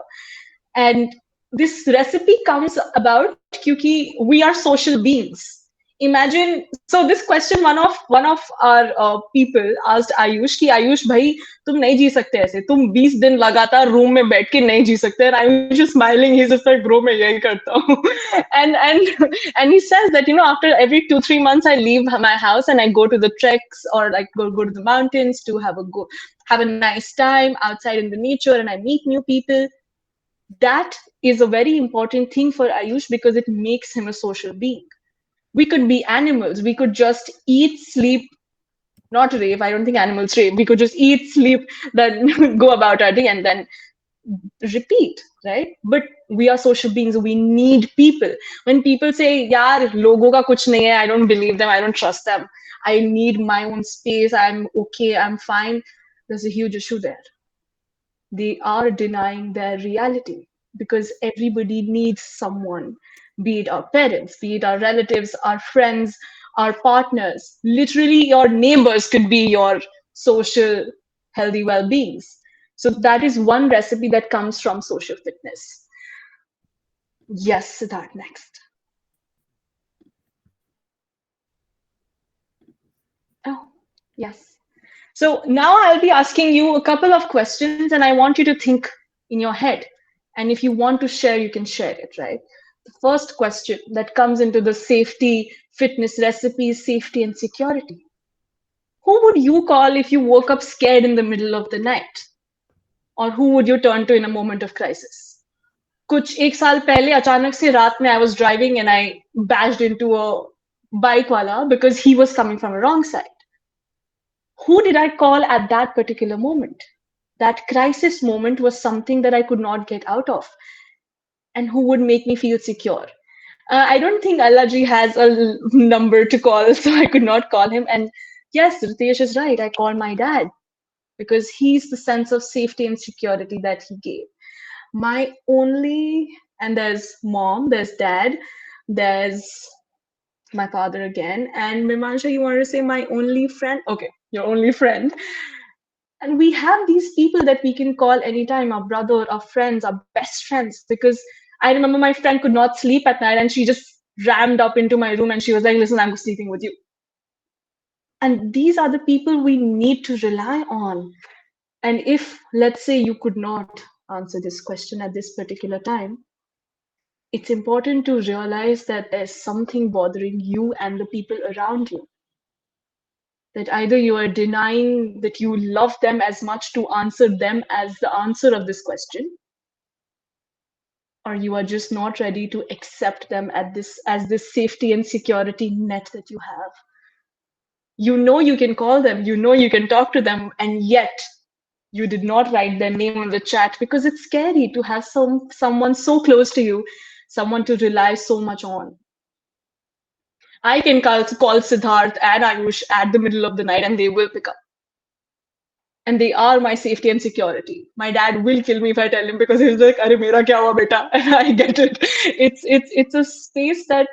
and this recipe comes about क्योंकि we are social beings. Imagine, so this question, one of our people asked Ayush कि आयुष भाई तुम नहीं जी सकते ऐसे, तुम 20 दिन लगातार रूम में बैठ के नहीं जी सकते. And Ayush is smiling, he's just like bro मैं यही करता हूँ. And he says that after every 2-3 months I leave my house and I go to the treks, or like go to the mountains to have a nice time outside in the nature, and I meet new people. That is a very important thing for Ayush because it makes him a social being. We could be animals. We could just eat, sleep, not rave. I don't think animals rave. We could just eat, sleep, then go about our day and then repeat, right? But we are social beings. We need people. When people say, yaar, logo ka kuch nahi hai, I don't believe them, I don't trust them, I need my own space, I'm okay, I'm fine, there's a huge issue there. They are denying their reality because everybody needs someone, be it our parents, be it our relatives, our friends, our partners. Literally, your neighbors could be your social, healthy well beings. So, that is one recipe that comes from social fitness. Yes, Siddharth, next. Oh, yes. So now I'll be asking you a couple of questions and I want you to think in your head. And if you want to share, you can share it, right? The first question that comes into the safety, fitness recipes, safety and security. Who would you call if you woke up scared in the middle of the night? Or who would you turn to in a moment of crisis? कुछ एक साल पहले अचानक से रात में I was driving and I bashed into a bike wala because he was coming from a wrong side. Who did I call at that particular moment? That crisis moment was something that I could not get out of. And who would make me feel secure? I don't think Allaji has a number to call, so I could not call him. And yes, Ritesh is right. I called my dad because he's the sense of safety and security that he gave. My only, and there's mom, there's dad, there's my father again. And Mimansha, you want to say my only friend? Okay, your only friend. And we have these people that we can call anytime, our brother, our friends, our best friends. Because I remember my friend could not sleep at night and she just rammed up into my room and she was like, listen, I'm sleeping with you. And these are the people we need to rely on. And if, let's say, you could not answer this question at this particular time, it's important to realize that there's something bothering you and the people around you. That either you are denying that you love them as much to answer them as the answer of this question, or you are just not ready to accept them at this as this safety and security net that you have. You know you can call them, you know you can talk to them, and yet you did not write their name in the chat because it's scary to have someone so close to you, someone to rely so much on. I can call Siddharth and Ayush at the middle of the night and they will pick up. And they are my safety and security. My dad will kill me if I tell him because he's like, "Arey mera kya hua beta?" And I get it. It's a space that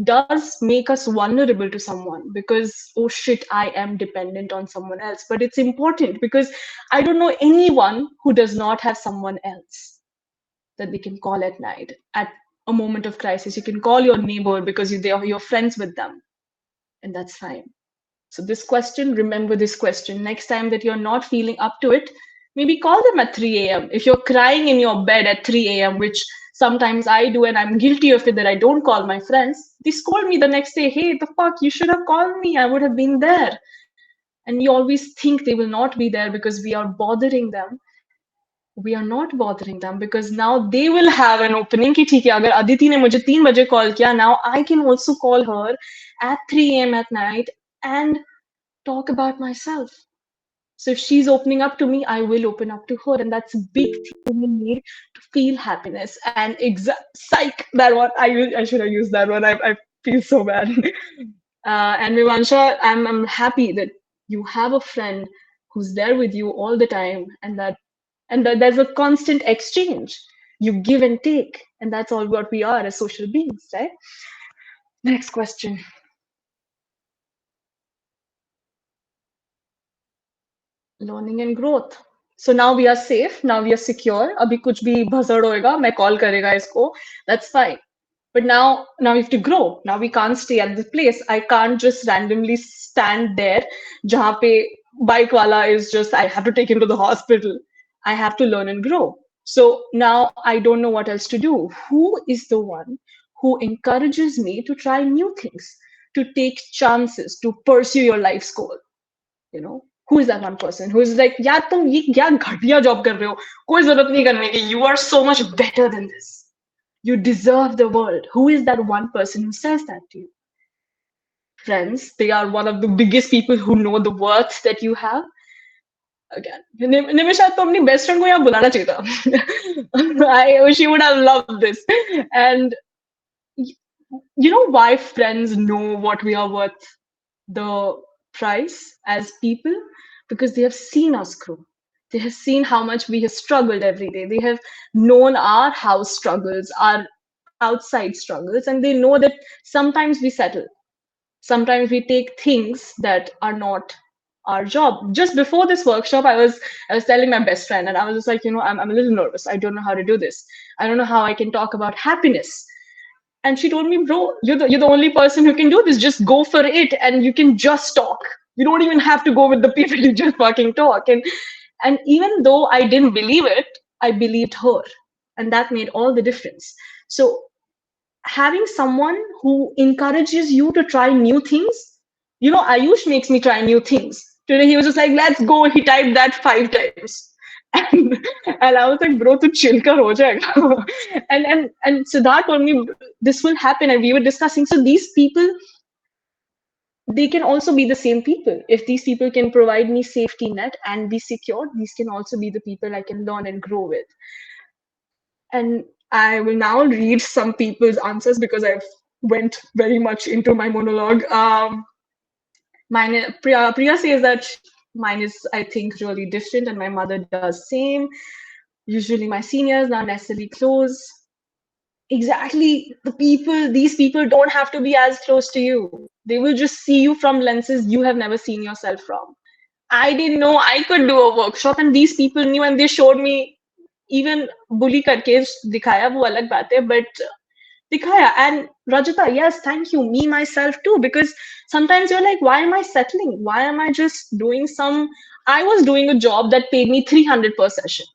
does make us vulnerable to someone because, oh shit, I am dependent on someone else. But it's important because I don't know anyone who does not have someone else that they can call at night. At a moment of crisis, you can call your neighbor because you're friends with them. And that's fine. So this question, remember this question. Next time that you're not feeling up to it, maybe call them at 3 a.m. If you're crying in your bed at 3 a.m., which sometimes I do and I'm guilty of it that I don't call my friends, they scold me the next day. Hey, the fuck, you should have called me. I would have been there. And we always think they will not be there because we are bothering them. We are not bothering them because now they will have an opening ki theek hai, agar Aditi ne mujhe 3 baje call kiya, now I can also call her at 3 a.m. at night and talk about myself. So if she's opening up to me, I will open up to her. And that's a big thing we need to feel happiness. And psych, that one, I should have used that one. I feel so bad. And Vivansha, I'm happy that you have a friend who's there with you all the time and that there's a constant exchange. You give and take. And that's all what we are as social beings, right? Next question. Learning and growth. So now we are safe. Now we are secure. Abhi kuch bhi bhasad hoega, main call karega isko. That's fine. But now we have to grow. Now we can't stay at this place. I can't just randomly stand there. Jahan pe bike wala is just, I have to take him to the hospital. I have to learn and grow. So now I don't know what else to do. Who is the one who encourages me to try new things, to take chances, to pursue your life's goal? You know, who is that one person who is like, yaar tum ye kya ghatiya job kar rahe ho, koi zarurat nahi karne ki, you are so much better than this, you deserve the world. Who is that one person who says that to you? Friends, they are one of the biggest people who know the worth that you have. Again, Nimisha to apni best friend ko yahan bulana chahiye tha. She would have loved this. And you know why friends know what we are worth, the price as people? Because they have seen us grow. They have seen how much we have struggled every day. They have known our house struggles, our outside struggles, and they know that sometimes we settle. Sometimes we take things that are not our job. Just before this workshop, I was telling my best friend, and I was just like, you know, I'm a little nervous. I don't know how to do this. I don't know how I can talk about happiness. And she told me, bro, you're the only person who can do this. Just go for it, and you can just talk. You don't even have to go with the people, you just fucking talk. And even though I didn't believe it, I believed her. And that made all the difference. So having someone who encourages you to try new things, Ayush makes me try new things. Today he was just like, let's go. He typed that 5 times. And, and I was like, bro, tu chill kar ho jayega. And Siddharth told me this will happen, and we were discussing. So these people, they can also be the same people. If these people can provide me safety net and be secure, these can also be the people I can learn and grow with. And I will now read some people's answers because I've went very much into my monologue. Priya says that mine is, I think, really different, and my mother does same. Usually my seniors, not necessarily close. Exactly, these people don't have to be as close to you. They will just see you from lenses you have never seen yourself from. I didn't know I could do a workshop, and these people knew, and they showed me. Even bully करके दिखाया, वो अलग बात है, but दिखाया. And Rajita, yes, thank you, me myself too, because sometimes you're like, why am I settling? Why am I just doing I was doing a job that paid me 300 per session.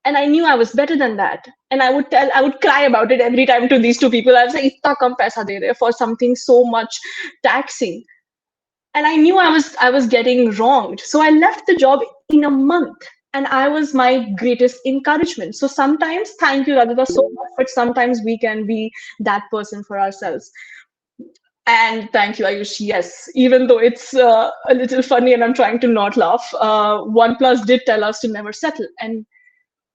And I knew I was better than that. And I would cry about it every time to these two people. I was like, itna kam paisa de rahe for something so much taxing. And I knew I was getting wronged. So I left the job in a month. And I was my greatest encouragement. So sometimes, thank you, Radhika, so much, but sometimes we can be that person for ourselves. And thank you, Ayush. Yes, even though it's a little funny and I'm trying to not laugh, OnePlus did tell us to never settle. And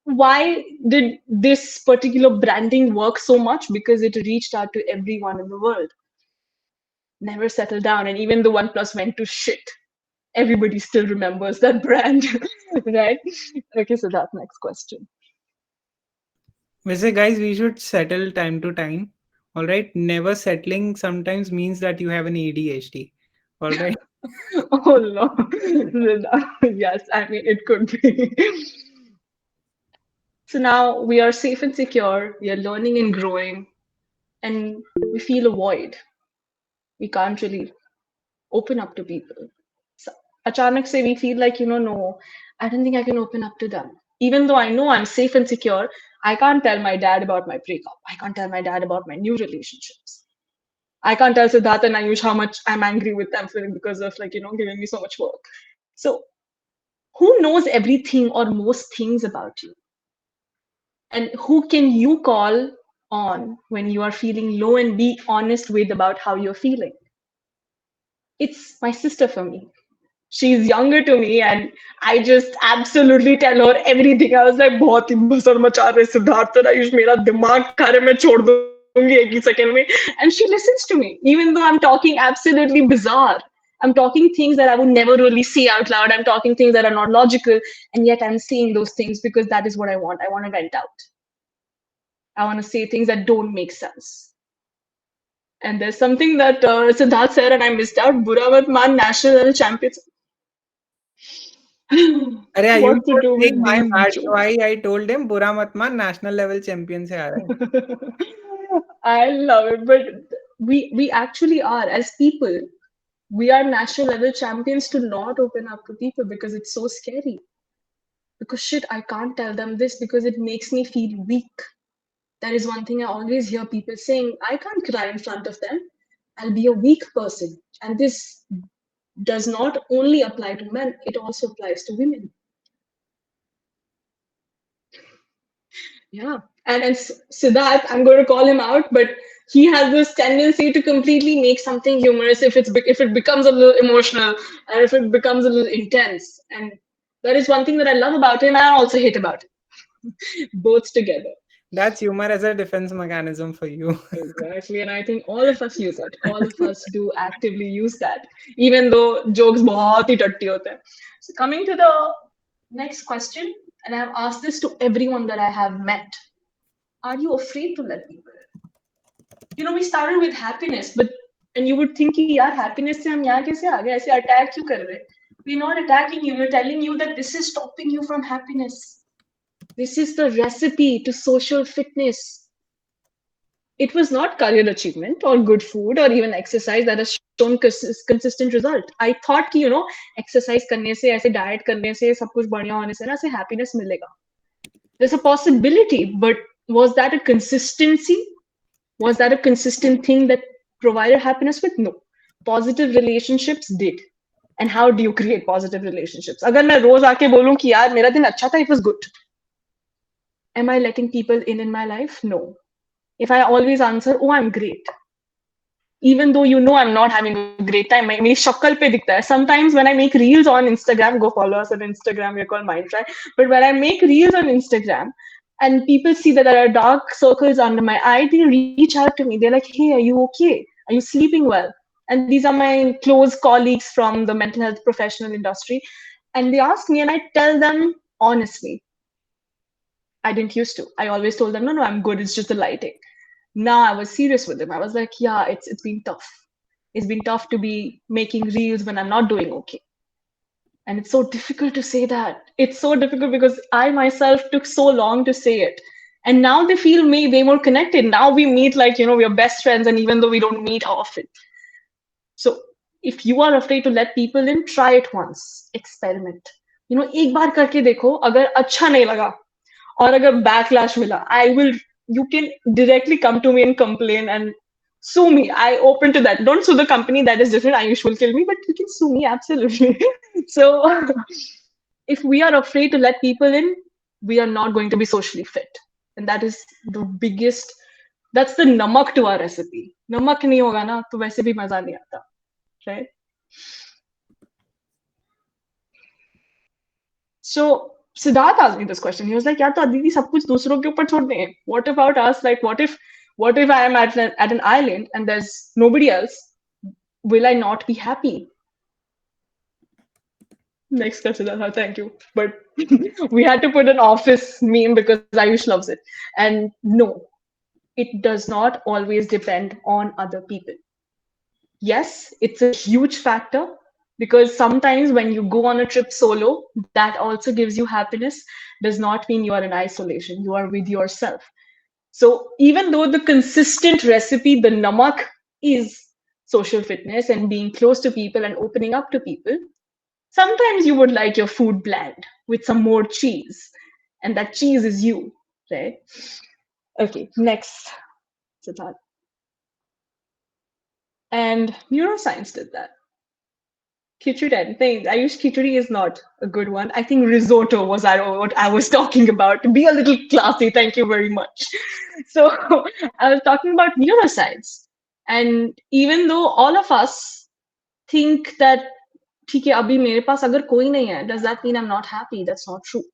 why did this particular branding work so much? Because it reached out to everyone in the world. Never settle down. And even the OnePlus went to shit, everybody still remembers that brand, right? Okay, so that's next question. वैसे guys, we should settle time to time. All right. Never settling sometimes means that you have an ADHD. All right. Oh no. Yes, I mean, it could be. So now we are safe and secure, we are learning and growing, and we feel a void. We can't really open up to people. So, achanak se we feel like, no, I don't think I can open up to them. Even though I know I'm safe and secure, I can't tell my dad about my breakup. I can't tell my dad about my new relationships. I can't tell Siddharth and Ayush how much I'm angry with them because of giving me so much work. So who knows everything or most things about you? And who can you call on when you are feeling low and be honest with about how you're feeling? It's my sister for me. She's younger to me, and I just absolutely tell her everything. I was like, बहुत ही बसर मचा रहे सिद्धार्थ और आयुष, मेरा दिमाग खा रहे, मैं छोड़ दूंगी एक ही second में. And she listens to me, even though I'm talking absolutely bizarre. I'm talking things that I would never really say out loud. I'm talking things that are not logical, and yet I'm saying those things because that is what I want. I want to vent out. I want to say things that don't make sense. And there's something that Siddharth said, and I missed out. Bura mat maan national level champions. अरे What to do with my these mad, jokes? why I told him बुरा मत मान, national level champion से आ रहा है. I love it, but we actually are, as people, we are national level champions to not open up to people because it's so scary. Because shit, I can't tell them this because it makes me feel weak. That is one thing I always hear people saying, I can't cry in front of them. I'll be a weak person. And this does not only apply to men, it also applies to women. Yeah. And Siddharth, I'm going to call him out, but he has this tendency to completely make something humorous if it becomes a little emotional and if it becomes a little intense. And that is one thing that I love about him and I also hate about him. Both together. That's humor as a defense mechanism for you. Exactly, and I think all of us use it. All of us do actively use that, even though jokes बहुत ही टट्टी होते हैं. So coming to the next question, and I have asked this to everyone that I have met. Are you afraid to let people in? We started with happiness, and you would think, यार happiness से हम यहाँ कैसे आ गए? ऐसे attack क्यों कर रहे? We're not attacking you. We're telling you that this is stopping you from happiness. This is the recipe to social fitness. it was not career achievement or good food or even exercise that has shown consistent result. I thought कि exercise करने से ऐसे diet करने से सब कुछ बढ़िया होने से ना ऐसे happiness मिलेगा. There's a possibility, but was that a consistency? Was that a consistent thing that provided happiness with? No. Positive relationships did. And how do you create positive relationships? अगर मैं रोज आके बोलूं कि यार मेरा दिन अच्छा था, it was good. Am I letting people in my life? No. If I always answer, oh, I'm great, even though I'm not having a great time, मेरी शक्ल पे दिखता है. Sometimes when I make reels on Instagram, go follow us on Instagram, we're called MindFry. But when I make reels on Instagram and people see that there are dark circles under my eye, they reach out to me. They're like, hey, are you okay? Are you sleeping well? And these are my close colleagues from the mental health professional industry. And they ask me and I tell them honestly, I didn't used to. I always told them, no, I'm good. It's just the lighting. Now I was serious with them. I was like, yeah, it's been tough. It's been tough to be making reels when I'm not doing okay. And it's so difficult to say that. It's so difficult because I myself took so long to say it. And now they feel me way more connected. Now we meet like, we are best friends, and even though we don't meet often. So if you are afraid to let people in, try it once. Experiment. एक बार करके देखो, अगर अच्छा नहीं लगा और अगर backlash मिला, you can directly come to me and complain and sue me. I open to that. Don't sue the company, that is different. Ayush will kill me, but you can sue me, absolutely. So if we are afraid to let people in, we are not going to be socially fit. And that is the biggest, that's the namak to our recipe. Namak nahi hoga na, to waise bhi maza nahi aata, right? So Siddharth asked me this question. He was like, "यार तो दीदी सब कुछ दूसरों के ऊपर छोड़ दें. What about us? Like, what if I am at an island and there's nobody else? Will I not be happy?" Next question, Siddharth. Thank you. But we had to put an office meme because Ayush loves it. And no, it does not always depend on other people. Yes, it's a huge factor, because sometimes when you go on a trip solo, that also gives you happiness. Does not mean you are in isolation. You are with yourself. So even though the consistent recipe, the namak, is social fitness and being close to people and opening up to people, sometimes you would like your food bland with some more cheese, and that cheese is you, right? Okay, next, Siddharth. And neuroscience did that. Khichdi. Ayush, khichdi is not a good one. I think risotto was what I was talking about. Be a little classy. Thank you very much. So I was talking about neuroscience. And even though all of us think that, ठीक है, अभी मेरे पास अगर कोई नहीं है, does that mean I'm not happy? That's not true.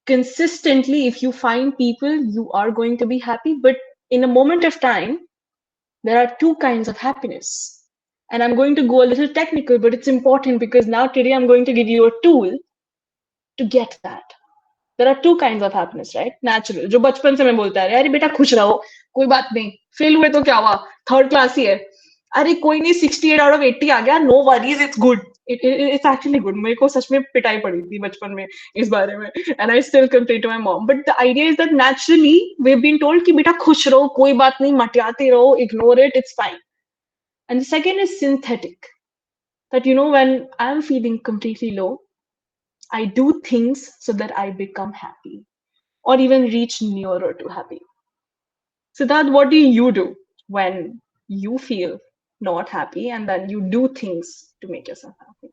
Consistently, if you find people, you are going to be happy. But in a moment of time, there are two kinds of happiness. And I'm going to go a little technical, but it's important because now today I'm going to give you a tool to get that. There are two kinds of happiness, right? Natural. जो बचपन से मैं बोलता है, अरे बेटा खुश रहो, कोई बात नहीं, फेल हुए तो क्या हुआ, थर्ड क्लास ही है, अरे कोई नहीं, 68 out of 80 आ गया, no worries, it's good. It's actually good. मेरे को सच में पिटाई पड़ी थी बचपन में इस बारे में, and I still complain to my mom. But the idea is that naturally we've been told कि बेटा खुश रहो, कोई बात नहीं, मटियाते रहो, ignore it, it's fine. And the second is synthetic. That, when I'm feeling completely low, I do things so that I become happy or even reach nearer to happy. Siddharth, what do you do when you feel not happy and then you do things to make yourself happy?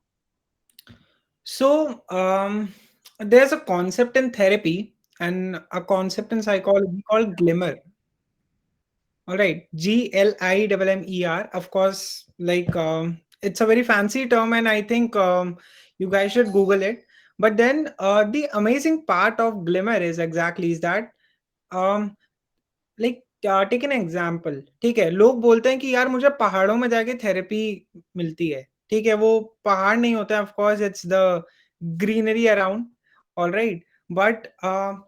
So there's a concept in therapy and a concept in psychology called glimmer. All right, GLIMMER. Of course, like it's a very fancy term, and I think you guys should Google it. But then the amazing part of glimmer is that um, like take an example, ठीक है, लोग बोलते हैं कि यार मुझे पहाड़ों में जाके थेरेपी मिलती है, ठीक है, वो पहाड़ नहीं होता है, of course it's the greenery around, all right, but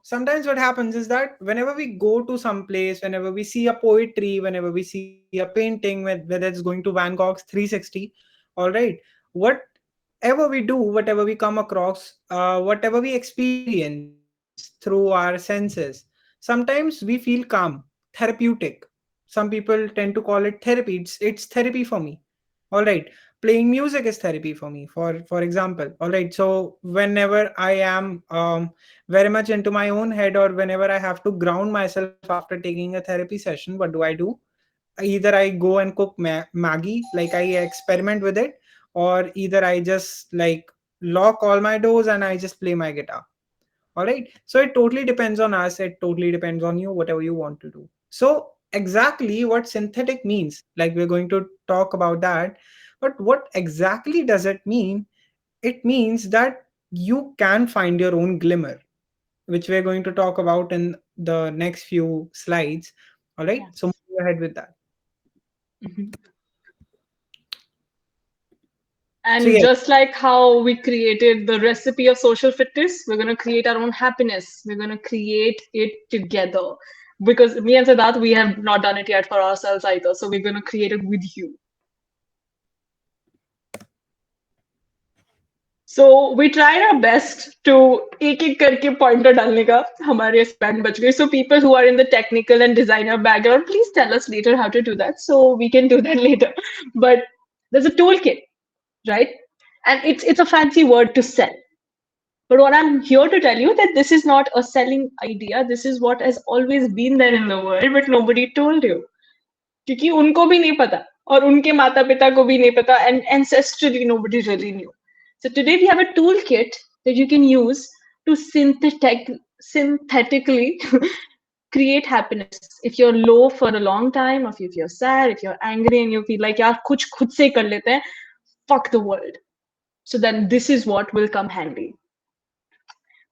sometimes what happens is that whenever we go to some place, whenever we see a poetry, whenever we see a painting, whether it's going to Van Gogh's 360, all right, whatever we do, whatever we come across, whatever we experience through our senses, sometimes we feel calm, therapeutic. some people tend to call it therapy. It's therapy for me. All right. Playing music is therapy for me. For example. All right. So whenever I am very much into my own head, or whenever I have to ground myself after taking a therapy session, what do? Either I go and cook Maggie, like I experiment with it, or either I just like lock all my doors and I just play my guitar. All right. So it totally depends on us. It totally depends on you, whatever you want to do. So exactly what synthetic means, like we're going to talk about that. But what exactly does it mean? It means that you can find your own glimmer, which we're going to talk about in the next few slides. All right. So Yes. move ahead with that. Mhm. So And yes, just like how we created the recipe of social fitness, we're going to create our own happiness. We're going to create it together. Because me and Siddharth, we have not done it yet for ourselves either. So we're going to create it with you. So we tried our best to एक एक करके pointer डालने का हमारे इस band बच गई. So people who are in the technical and designer background, please tell us later how to do that. So we can do that later. But there's a toolkit, right? And it's a fancy word to sell. But what I'm here to tell you that this is not a selling idea. This is what has always been there in the world, but nobody told you. क्योंकि उनको भी नहीं पता और उनके माता पिता को भी नहीं पता, and ancestrally nobody really knew. So today we have a toolkit that you can use to synthetically create happiness. If you're low for a long time, or if you're sad, if you're angry and you feel like यार कुछ खुद से कर लेते हैं, fuck the world. So then this is what will come handy.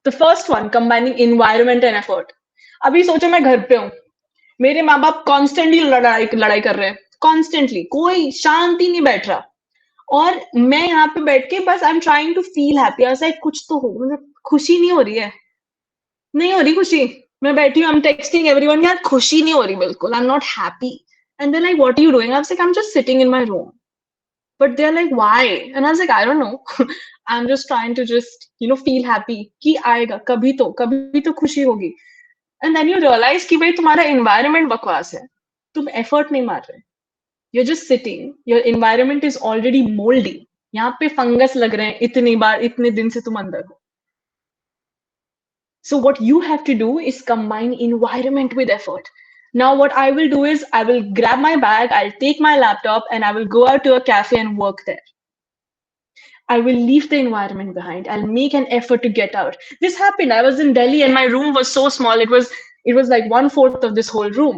The first one, combining environment and effort. अभी सोचो मैं घर पे हूँ, मेरे माँ बाप कॉन्स्टेंटली लड़ाई लड़ाई कर रहे हैं, कॉन्स्टेंटली कोई शांति नहीं बैठ रहा, और मैं यहाँ पे बैठ के बस I am trying to feel happy, ऐसा कुछ तो हो, मतलब खुशी नहीं हो रही है, नहीं हो रही खुशी, मैं बैठी हूँ, आई एम टेक्सटिंग एवरीवन, यार खुशी नहीं हो रही बिल्कुल, I am not happy, and then like what are you doing, I am just sitting in my room, but they're like why, and I was like I don't know. I'm just trying to just feel happy कि आएगा कभी तो खुशी होगी. And then you realize कि भाई तुम्हारा environment बकवास है, तुम effort नहीं मार रहे, you're just sitting, your environment is already moldy, यहाँ पे फंगस लग रहे हैं इतनी बार इतने दिन से तुम अंदर हो. So what you have to do is combine environment with effort. Now what I will do is I will grab my bag, I'll take my laptop, and I will go out to a cafe and work there. I will leave the environment behind. I'll make an effort to get out. This happened. I was in Delhi and my room was so small. It was like 1/4 of this whole room.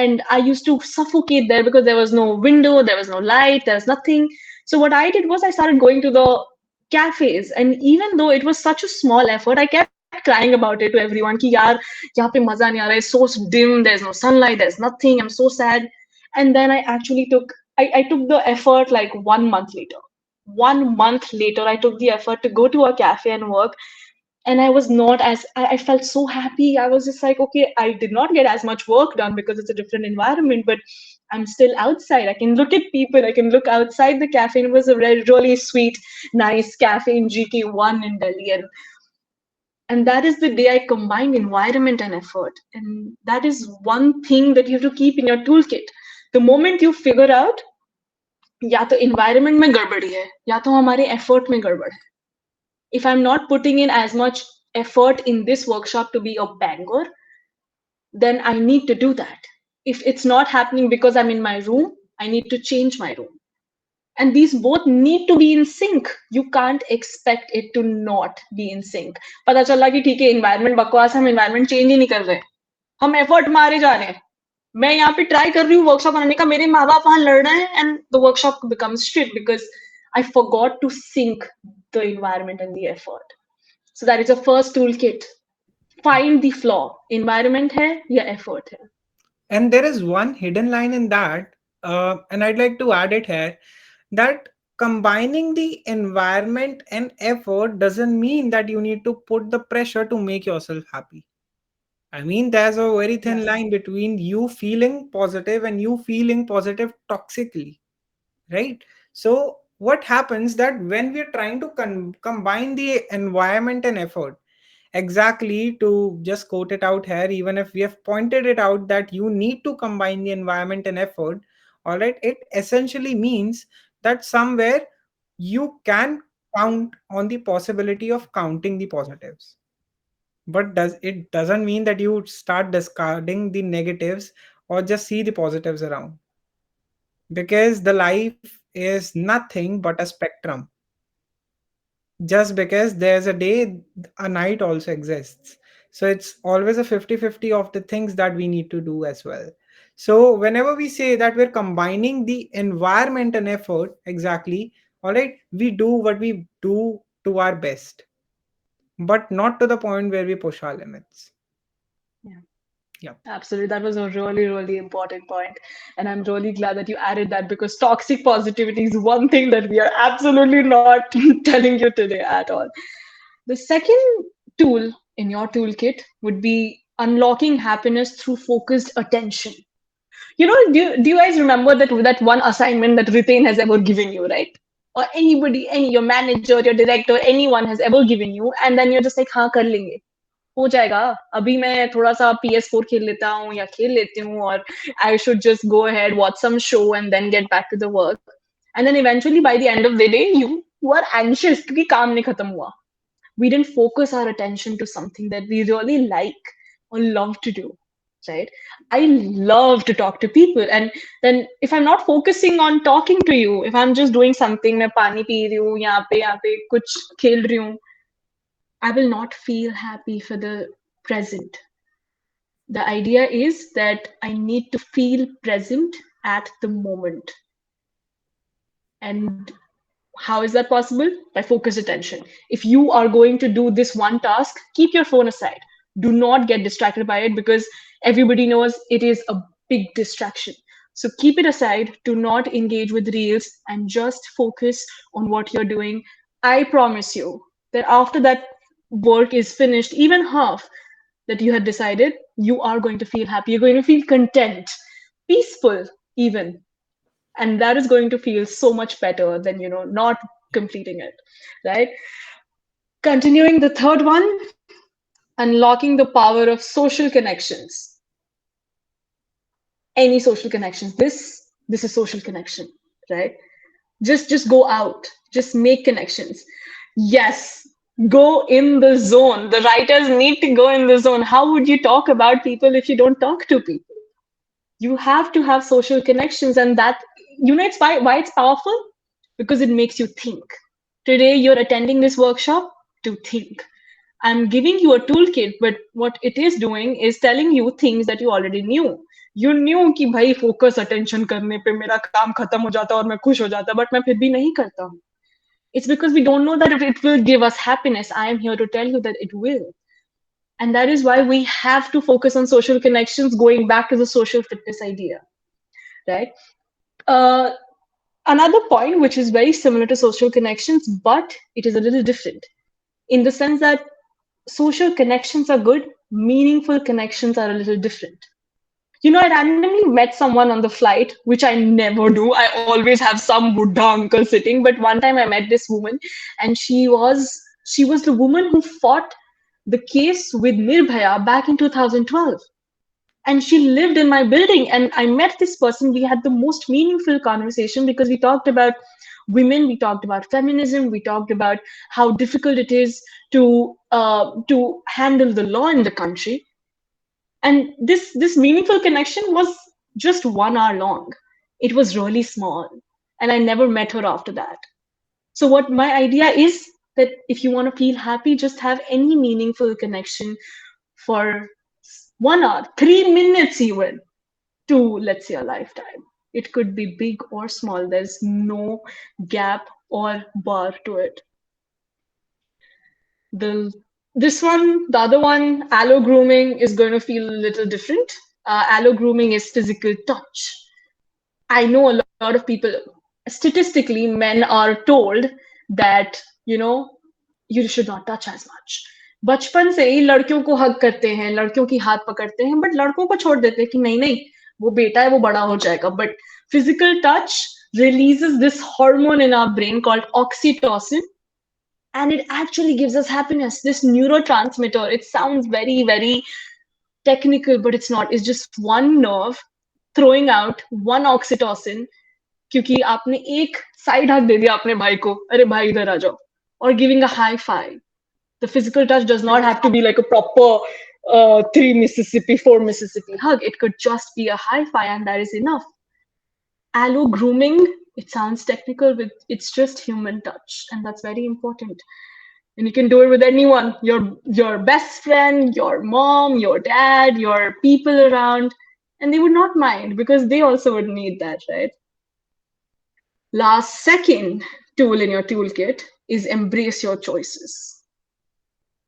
And I used to suffocate there because there was no window, there was no light, there was nothing. So what I did was I started going to the cafes. And even though it was such a small effort, I kept crying about it to everyone. Ki yaar, yahan pe maza nahi aa raha, it's so dim, there's no sunlight, there's nothing, I'm so sad. And then I actually I took the effort like 1 month later. 1 month later, I took the effort to go to a cafe and work. And I was not as, I felt so happy. I was just like, okay, I did not get as much work done because it's a different environment, but I'm still outside. I can look at people, I can look outside the cafe. And it was a really sweet, nice cafe in GK1 in Delhi. And that is the day I combined environment and effort. And that is one thing that you have to keep in your toolkit. The moment you figure out या तो environment में गड़बड़ी है या तो हमारे effort में गड़बड़ है. If I'm not putting in as much effort in this workshop to be a banger, then I need to do that. If it's not happening because I'm in my room, I need to change my room. And these both need to be in sync. You can't expect it to not be in sync. पता चला कि ठीक है environment बकवास है, हम environment change ही नहीं कर रहे, हम effort मारे जा रहे हैं. मैं यहाँ पे ट्राई कर रही हूँ वर्कशॉप बनाने का, मेरे माँ बाप वहां लड़ रहे हैं, and the workshop becomes shit because I forgot to sync the environment and the effort. So that is a first tool kit. Find the flaw, environment है या एफर्ट है. And there is one hidden line in that, and I'd like to add it here, that combining the environment and effort doesn't mean that you need to put the pressure to make yourself happy. I mean, there's a very thin line between you feeling positive and you feeling positive toxically, right? So, what happens that when we're trying to combine the environment and effort, exactly, to just quote it out here, even if we have pointed it out that you need to combine the environment and effort, all right, it essentially means that somewhere you can count on the possibility of counting the positives. But doesn't mean that you start discarding the negatives or just see the positives around, because the life is nothing but a spectrum. Just because there's a day, a night also exists. So it's always a 50-50 of the things that we need to do as well. So whenever we say that we're combining the environment and effort, exactly, all right, we do what we do to our best, but not to the point where we push our limits. Yeah. Yeah. Absolutely. That was a really, really important point. And I'm really glad that you added that, because toxic positivity is one thing that we are absolutely not telling you today at all. The second tool in your toolkit would be unlocking happiness through focused attention. Do you guys remember that one assignment that Ritain has ever given you, right? Or anybody, your manager, your director, anyone has ever given you, and then you're just like, हाँ कर लेंगे, हो जाएगा, अभी मैं थोड़ा सा PS4 खेल लेता हूँ या खेल लेती हूँ, और I should just go ahead, watch some show and then get back to the work. And then eventually by the end of the day, you are anxious क्योंकि काम नहीं खत्म हुआ. We didn't focus our attention to something that we really like or love to do, right? I love to talk to people, and then if I'm not focusing on talking to you, if I'm just doing something, मैं पानी P रही हूँ, यहाँ पे कुछ खेल रही हूँ, I will not feel happy for the present. The idea is that I need to feel present at the moment. And how is that possible? By focused attention. If you are going to do this one task, keep your phone aside. Do not get distracted by it, because everybody knows it is a big distraction. So keep it aside. Do not engage with reels and just focus on what you're doing. I promise you that after that work is finished, even half that you had decided, you are going to feel happy. You're going to feel content, peaceful, even, and that is going to feel so much better than not completing it, right? Continuing, the third one, unlocking the power of social connections. Any social connections, this is social connection, right? Just go out, just make connections. Yes, go in the zone. The writers need to go in the zone. How would you talk about people if you don't talk to people? You have to have social connections, and that, it's why it's powerful, because it makes you think. Today you're attending this workshop to think. I'm giving you a toolkit, but what it is doing is telling you things that you already knew. You knew कि भाई focus attention करने पे मेरा काम खत्म हो जाता और मैं खुश हो जाता, but मैं फिर भी नहीं करता हूँ. It's because we don't know that it will give us happiness. I am here to tell you that it will. And that is why we have to focus on social connections, going back to the social fitness idea, right? Uh, Another point, which is very similar to social connections, but it is a little different in the sense that social connections are good, meaningful connections are a little different. I randomly met someone on the flight, which I never do. I always have some Buddha uncle sitting. But one time I met this woman, and she was the woman who fought the case with Nirbhaya back in 2012. And she lived in my building, and I met this person. We had the most meaningful conversation because we talked about women, we talked about feminism, we talked about how difficult it is to handle the law in the country. And this meaningful connection was just 1 hour long. It was really small, and I never met her after that. So what my idea is, that if you want to feel happy, just have any meaningful connection for 1 hour, 3 minutes even, to, let's say, a lifetime. It could be big or small. There's no gap or bar to it. The other one, allo grooming, is going to feel a little different. Allo grooming is physical touch. I know a lot of people, statistically, men are told that, you should not touch as much. बचपन से ही लड़कियों को हग करते हैं, लड़कियों की हाथ पकड़ते हैं, बट लड़कों को छोड़ देते हैं कि नहीं नहीं, वो बेटा है, वो बड़ा हो जाएगा. But physical touch releases this hormone in our brain called oxytocin, and it actually gives us happiness. This neurotransmitter, it sounds very, very technical, but it's not. It's just one nerve throwing out one oxytocin क्योंकि आपने एक side हग दे दिया अपने भाई को, अरे भाई इधर आ जाओ, or giving a high five. The physical touch does not have to be like a proper 3 Mississippi, 4 Mississippi hug. It could just be a high five, and that is enough. Allo grooming, it sounds technical, but it's just human touch, and that's very important. And you can do it with anyone, your best friend, your mom, your dad, your people around, and they would not mind because they also would need that, right? Last second tool in your toolkit is embrace your choices.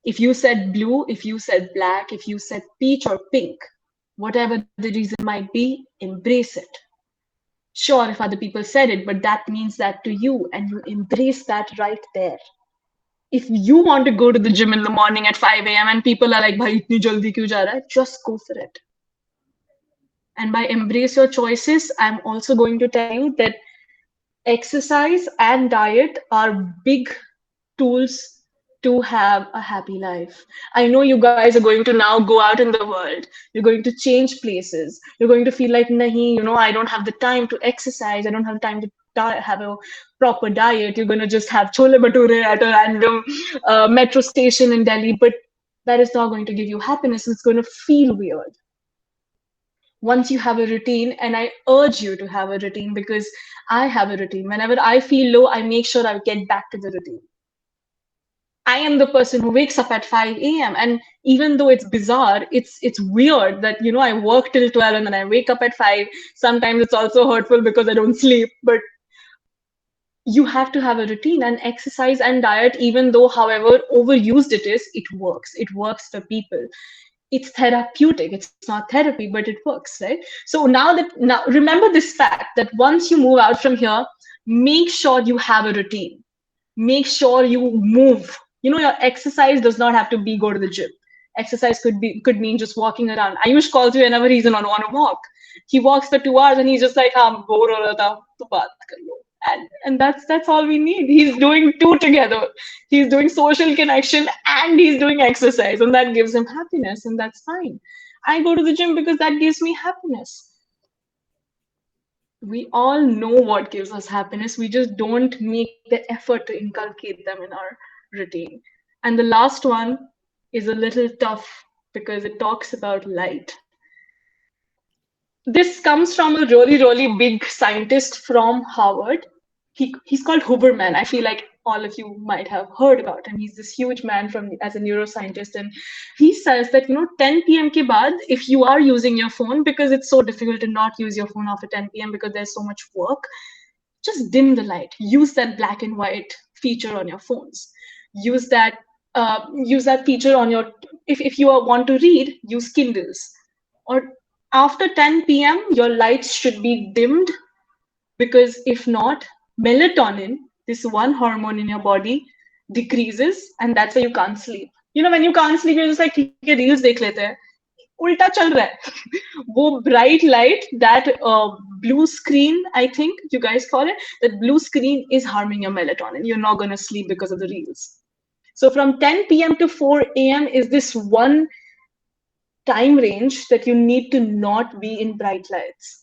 If you said blue, if you said black, if you said peach or pink, whatever the reason might be, embrace it. Sure, if other people said it, but that means that to you, and you embrace that right there. If you want to go to the gym in the morning at 5 a.m. and people are like, bhai, itni jaldi kyun ja raha hai? Just go for it. And by embrace your choices, I'm also going to tell you that exercise and diet are big tools to have a happy life. I know you guys are going to now go out in the world. You're going to change places. You're going to feel like, nahi, I don't have the time to exercise. I don't have time to have a proper diet. You're going to just have chole bhature at a random metro station in Delhi. But that is not going to give you happiness. It's going to feel weird. Once you have a routine, and I urge you to have a routine because I have a routine. Whenever I feel low, I make sure I get back to the routine. I am the person who wakes up at 5 a.m. And even though it's bizarre, it's weird that, I work till 12 and then I wake up at 5. Sometimes it's also hurtful because I don't sleep, but you have to have a routine, and exercise and diet, even though however overused it is, it works. It works for people. It's therapeutic. It's not therapy, but it works, right? So now remember this fact that once you move out from here, make sure you have a routine. Make sure you move. Your exercise does not have to be go to the gym. Exercise could mean just walking around. Ayush calls you whenever he's on a walk. He walks for 2 hours and he's just like, "I'm bored ho raha tha, to baat kar lo." And that's all we need. He's doing two together. He's doing social connection and he's doing exercise, and that gives him happiness, and that's fine. I go to the gym because that gives me happiness. We all know what gives us happiness. We just don't make the effort to inculcate them in our routine. And the last one is a little tough because it talks about light. This comes from a really, really big scientist from Harvard. He's called Huberman. I feel like all of you might have heard about him. He's this huge man as a neuroscientist, and he says that 10 p.m. ke baad, if you are using your phone, because it's so difficult to not use your phone after 10 p.m. because there's so much work, just dim the light. Use that black and white feature on your phones. Use that feature on your if you want to read, use Kindles. Or after 10 p.m. your lights should be dimmed, because if not, melatonin, this one hormone in your body, decreases, and that's why you can't sleep. When you can't sleep, you're just like, reels dekh lete hain. Ulta chal raha hai. Wo bright light, that blue screen, I think you guys call it, that blue screen is harming your melatonin. You're not going to sleep because of the reels. So from 10 p.m. to 4 a.m. is this one time range that you need to not be in bright lights.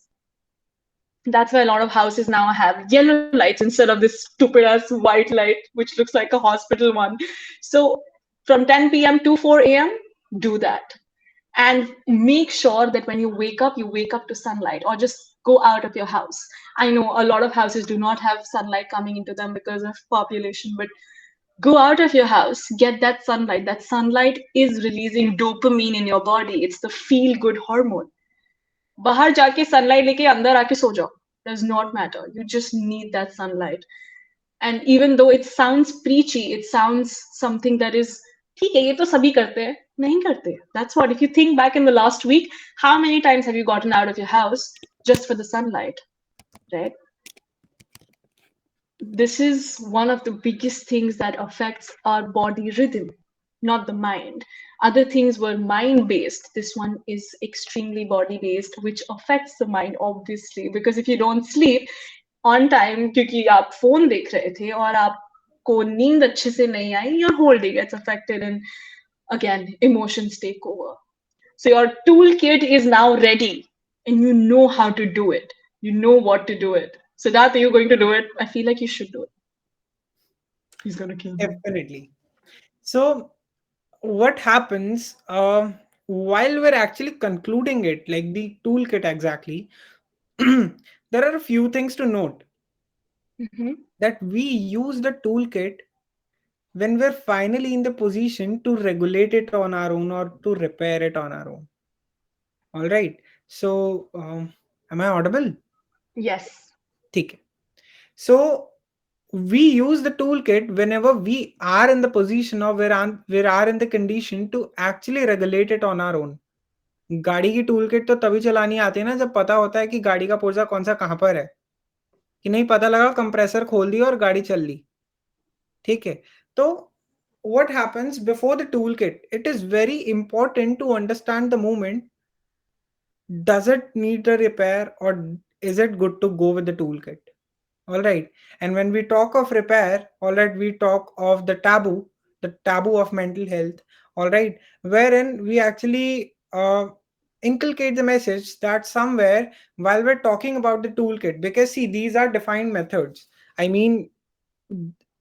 That's why a lot of houses now have yellow lights instead of this stupid ass white light, which looks like a hospital one. So from 10 p.m. to 4 a.m., do that. And make sure that when you wake up to sunlight, or just go out of your house. I know a lot of houses do not have sunlight coming into them because of population, but go out of your house, get that sunlight. That sunlight is releasing dopamine in your body. It's the feel-good hormone. बाहर जाके sunlight लेके अंदर आके सो जाओ. Does not matter. You just need that sunlight. And even though it sounds preachy, it sounds something that is, ठीक है, ये तो सभी करते हैं. नहीं करते. That's what, if you think back in the last week, how many times have you gotten out of your house just for the sunlight, right? This is one of the biggest things that affects our body rhythm, not the mind. Other things were mind-based. This one is extremely body-based, which affects the mind, obviously, because if you don't sleep on time, क्योंकि आप phone देख रहे थे और आप आपको नींद अच्छे से नहीं आई, your whole day gets affected, and again emotions take over. So your toolkit is now ready, and you know how to do it. You know what to do it. So that you're going to do it. I feel like you should do it. He's gonna kill me. Definitely. So, what happens while we're actually concluding it, like the toolkit exactly, there are a few things to note Mm-hmm. that we use the toolkit when we're finally in the position to regulate it on our own or to repair it on our own. All right. So, am I audible? Yes. Okay. So, we use the toolkit whenever we are in the position or we are in the condition to actually regulate it on our own. गाड़ी की tool kit तो तभी चलानी आती है ना जब पता होता है कि गाड़ी का पुर्जा कौन सा कहाँ पर है, कि नहीं पता लगा कंप्रेसर खोल दिया और गाड़ी चल ली. ठीक है. तो what happens before the toolkit, it is very important to understand the movement. Does it need a repair or is it good to go with the toolkit? All right. And when we talk of repair, all right, we talk of the taboo of mental health, all right, wherein we actually inculcate the message that somewhere while we're talking about the toolkit, because see, these are defined methods. I mean,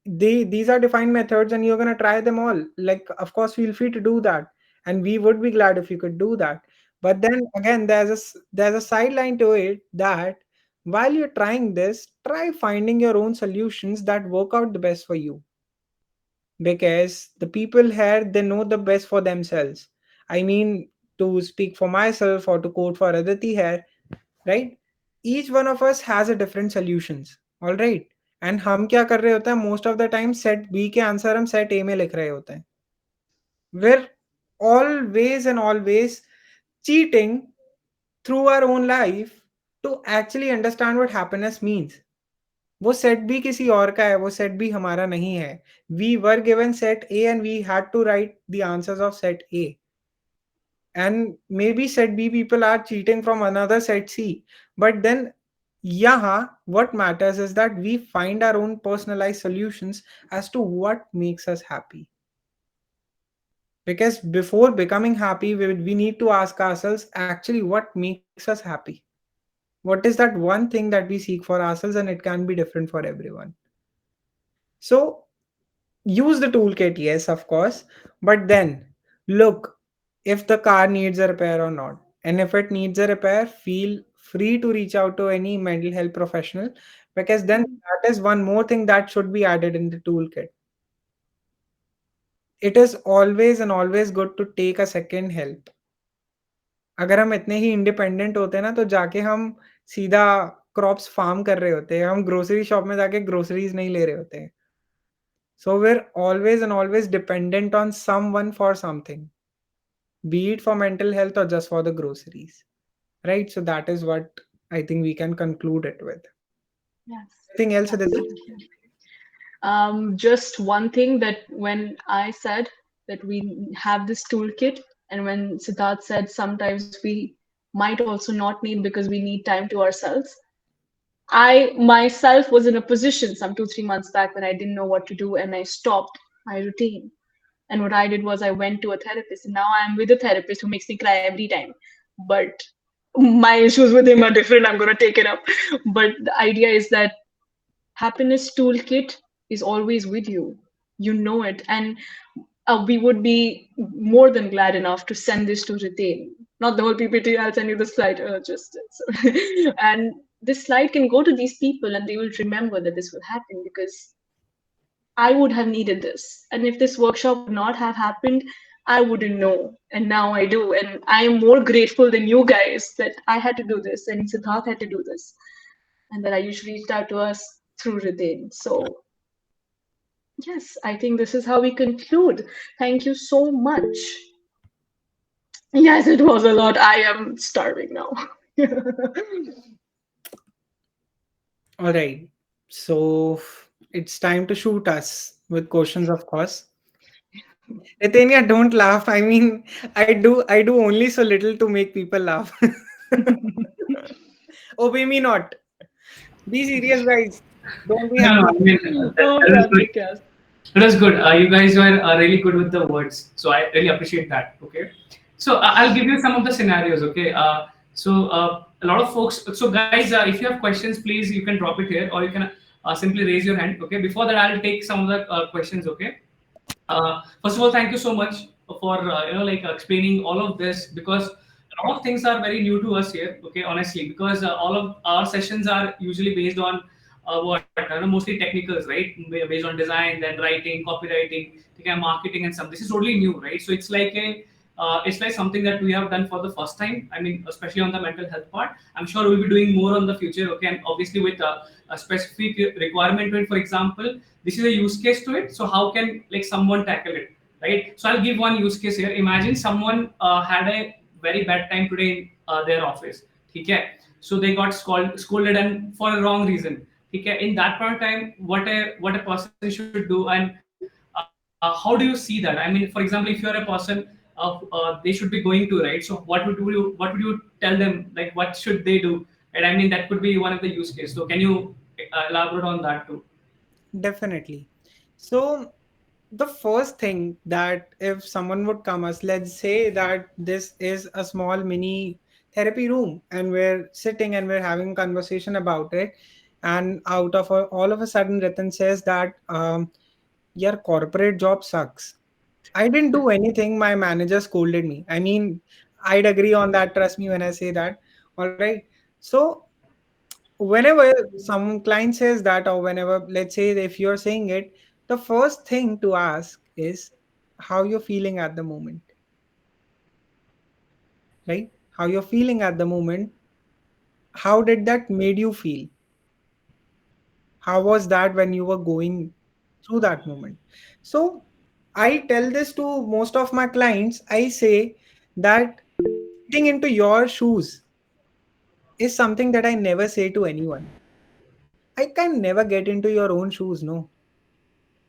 these are defined methods and you're going to try them all. Like, of course, feel free to do that. And we would be glad if you could do that. But then again, there's a sideline to it that while you're trying this, try finding your own solutions that work out the best for you. Because the people here, they know the best for themselves. I mean, to speak for myself or to quote for Aditi here, right? Each one of us has a different solutions. All right. And हम क्या कर रहे होते हैं? Most of the time set B के answer हम set A में लिख रहे होते हैं. We're always and always cheating through our own life to actually understand what happiness means. वो सेट भी किसी और का है, वो सेट भी हमारा नहीं है. We were given set A and we had to write the answers of set A. And maybe set B people are cheating from another set C. But then, what matters is that we find our own personalized solutions as to what makes us happy. Because before becoming happy, we need to ask ourselves actually what makes us happy. What is that one thing that we seek for ourselves, and it can be different for everyone. So use the toolkit, yes, of course, but then look if the car needs a repair or not. And if it needs a repair, feel free to reach out to any mental health professional, because then that is one more thing that should be added in the toolkit. It is always and always good to take a second help. अगर हम इतने ही independent होते हैं ना, तो जाके हम सीधा क्रॉप्स फार्म कर रहे होते हैं, हम ग्रोसरी शॉप में जाके ग्रोसरीज नहीं ले रहे होते हैं. So we're always and always dependent on someone for something, be it for mental health or just for the groceries, right? So that is what I think we can conclude it with. Yes. Anything else, Aditi? Absolutely. Just one thing, that when I said that we have this toolkit, and when Siddharth said sometimes we might also not need because we need time to ourselves, I myself was in a position some 2-3 months back when I didn't know what to do, and I stopped my routine. And what I did was I went to a therapist, and now I'm with a therapist who makes me cry every time. But my issues with him are different. I'm going to take it up. But the idea is that happiness toolkit is always with you. You know it. And we would be more than glad enough to send this to Ritain. Not the whole PPT, I'll send you the slide. And this slide can go to these people and they will remember that this will happen, because I would have needed this. And if this workshop would not have happened, I wouldn't know. And now I do. And I am more grateful than you guys that I had to do this and Siddharth had to do this. And that Ayush reached out to us through Ritain. So yes, I think this is how we conclude. Thank you so much. Yes, it was a lot. I am starving now. All right. So it's time to shoot us with questions, of course. Ritania, don't laugh. I mean, I do only so little to make people laugh. Obey me not. Be serious, guys. Don't be No, happy. no, I mean, Oh, that is Karthik, yes. It was good. You guys were really good with the words, so I really appreciate that. Okay, so I'll give you some of the scenarios. Okay, a lot of folks. So guys, if you have questions, please you can drop it here, or you can simply raise your hand. Okay, before that, I'll take some of the questions. Okay. First of all, thank you so much for like explaining all of this, because a lot of things are very new to us here. Okay, honestly, because all of our sessions are usually based on what mostly technicals, right? Based on design, then writing, copywriting, okay, marketing, and some. This is totally new, right? So it's like something that we have done for the first time. I mean, especially on the mental health part. I'm sure we'll be doing more on the future. Okay, and obviously with a specific requirement to it. For example, this is a use case to it. So how can like someone tackle it, right? So I'll give one use case here. Imagine someone had a very bad time today in their office. Okay, so they got scolded and for a wrong reason. Okay, in that point of time, what a person should do, and how do you see that? I mean, for example, if you are a person they should be going to, right? So what would you tell them? Like, what should they do? And I mean, that could be one of the use case. So can you elaborate on that too? Definitely. So the first thing that if someone would come us, let's say that this is a small mini therapy room and we're sitting and we're having conversation about it, and out of all of a sudden Ritan says that your corporate job sucks. I didn't do anything, my manager scolded me. I mean, I'd agree on that, trust me when I say that. All right. So whenever some client says that, or whenever, let's say if you're saying it, the first thing to ask is how you're feeling at the moment, right? How you're feeling at the moment, how did that made you feel? How was that when you were going through that moment? So I tell this to most of my clients. I say that getting into your shoes is something that I never say to anyone. I can never get into your own shoes, no.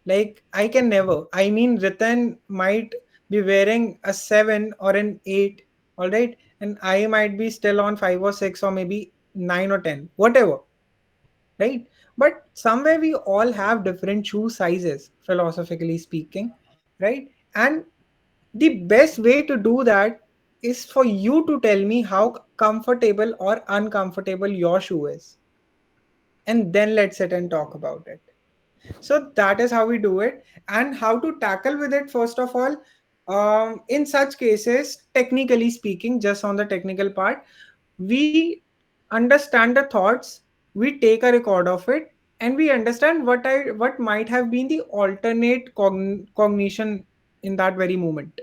Like, I can never. I mean, Ritan might be wearing a 7 or an 8, all right? And I might be still on 5 or 6 or maybe 9 or 10, whatever, right? But somewhere we all have different shoe sizes, philosophically speaking, right? And the best way to do that is for you to tell me how comfortable or uncomfortable your shoe is. And then let's sit and talk about it. So that is how we do it. And how to tackle with it, first of all, in such cases, technically speaking, just on the technical part, we understand the thoughts, we take a record of it, and we understand what might have been the alternate cognition in that very moment,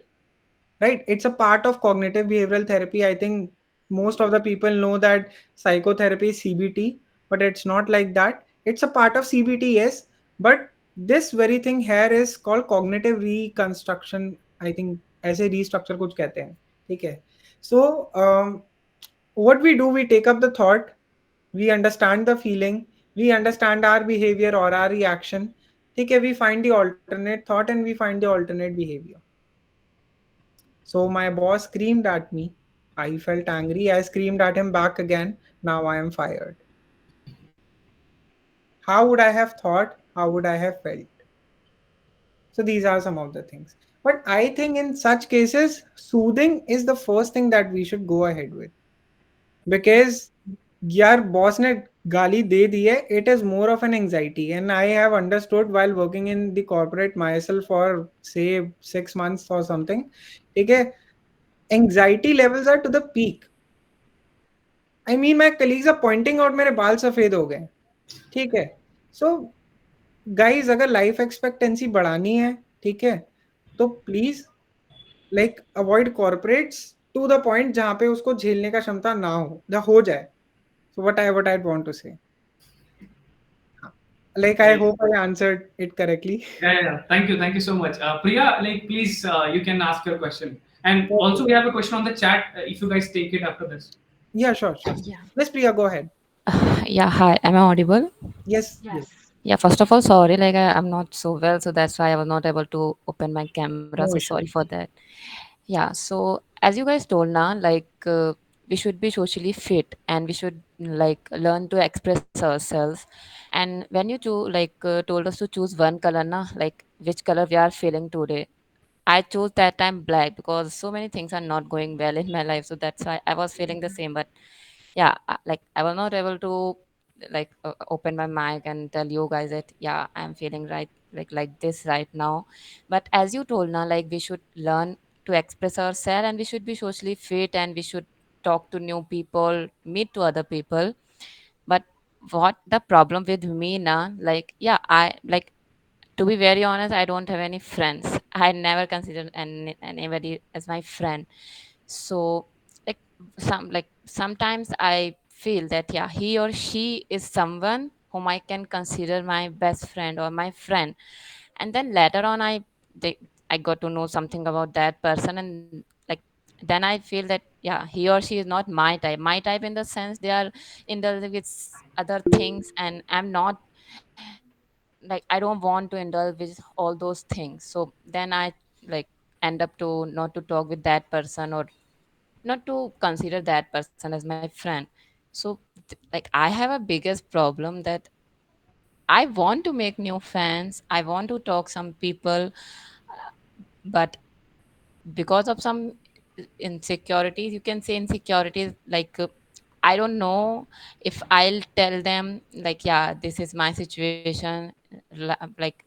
right? It's a part of cognitive behavioral therapy. I think most of the people know that psychotherapy is CBT, but it's not like that. It's a part of CBT, yes, but this very thing here is called cognitive reconstruction. I think ऐसे restructure कुछ कहते हैं, ठीक है? So what we do, we take up the thought, we understand the feeling, we understand our behavior or our reaction, ठीक है? We find the alternate thought and we find the alternate behavior. So my boss screamed at me. I felt angry. I screamed at him back again. Now I am fired. How would I have thought? How would I have felt? So these are some of the things. But I think in such cases, soothing is the first thing that we should go ahead with. Because यार boss ने गाली दे दी है, it is more of an anxiety. And I have understood while working in the corporate myself for say 6 months or something, ठीक है, anxiety levels are to the peak. I mean, my colleagues are pointing out मेरे बाल सफेद हो गए, ठीक है? So guys, अगर life expectancy बढ़ानी है, ठीक है, तो please like avoid corporates to the point जहाँ पे उसको झेलने का क्षमता ना हो जाए. So what I'd want to say. Like, I hope I answered it correctly. Yeah. Thank you so much. Priya, like, please, you can ask your question. And also, we have a question on the chat. If you guys take it after this. Yeah, sure. Yeah. Miss Priya, go ahead. Yeah, hi. Am I audible? Yes. Yeah, first of all, sorry, like I'm not so well, so that's why I was not able to open my camera. So No sorry issue. for that. Yeah, so as you guys told now, like we should be socially fit, and we should like learn to express ourselves. And when you told us to choose one color na, like which color we are feeling today, I chose that time black because so many things are not going well in my life. So that's why I was feeling the same. But yeah, like I was not able to open my mic and tell you guys that yeah, I'm feeling right like this right now. But as you told now, like we should learn to express ourselves, and we should be socially fit, and we should talk to new people, meet to other people. But what the problem with me now, like yeah, I like, to be very honest, I don't have any friends. I never consider anybody as my friend. So like sometimes I feel that yeah, he or she is someone whom I can consider my best friend or my friend. And then later on I got to know something about that person, and like then I feel that yeah, he or she is not my type in the sense they are indulging with other things, and I'm not, like I don't want to indulge with all those things. So then I like end up to not to talk with that person, or not to consider that person as my friend. So like I have a biggest problem that I want to make new fans, I want to talk some people, but because of some insecurities, you can say insecurities, I don't know if I'll tell them like yeah, this is my situation, like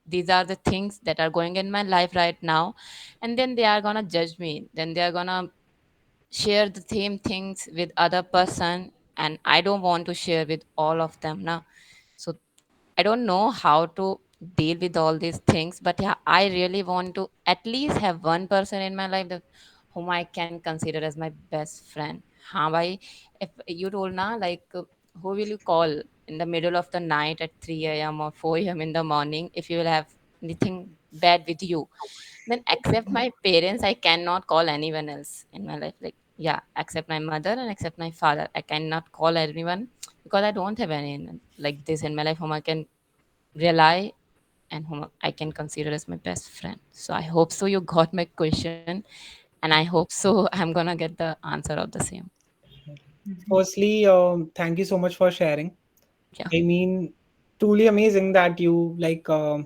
these are the things that are going in my life right now, and then they are gonna judge me, then they are gonna share the same things with other person, and I don't want to share with all of them now. So I don't know how to deal with all these things, but yeah, I really want to at least have one person in my life that whom I can consider as my best friend. Haan bhai, if you told na who will you call in the middle of the night at 3 a.m. or 4 a.m. in the morning if you will have anything bad with you? Then except my parents, I cannot call anyone else in my life. Like yeah, except my mother and except my father, I cannot call anyone because I don't have anyone like this in my life whom I can rely and whom I can consider as my best friend. So I hope so you got my question, and I hope so I'm gonna get the answer of the same. Firstly, thank you so much for sharing. Yeah. I mean, truly amazing that you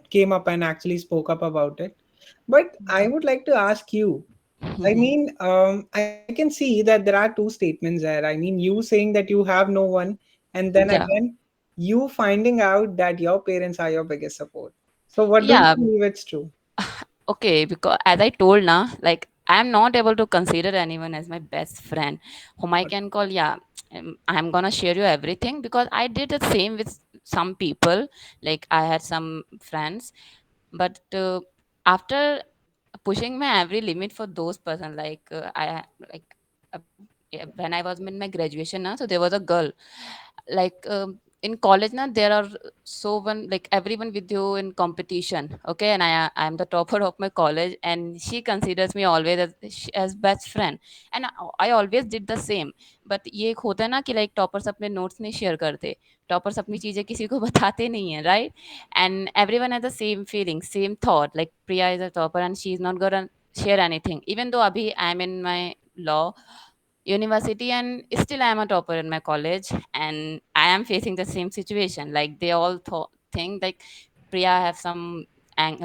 came up and actually spoke up about it. But I would like to ask you. I mean, I can see that there are two statements there. I mean, you saying that you have no one, and then Yeah. again, you finding out that your parents are your biggest support. So, what do you Yeah. believe it's true? Okay, because as I told now, like I'm not able to consider anyone as my best friend whom I can call. Yeah, I'm gonna share you everything because I did the same with some people. Like I had some friends, but after pushing my every limit for those person, like uh, yeah, when I was in my graduation now, so there was a girl in college now there are so one like everyone with you in competition, okay, and I am the topper of my college, and she considers me always as best friend, and I always did the same. But ये एक होता है ना कि like toppers अपने notes नहीं share करते, toppers अपनी चीजें किसी को बताते नहीं है, right? And everyone has the same feeling, same thought, like Priya is a topper and she is not gonna share anything, even though abhi I'm in my law university and still I am a topper in my college, and I am facing the same situation. Like they all think like Priya have some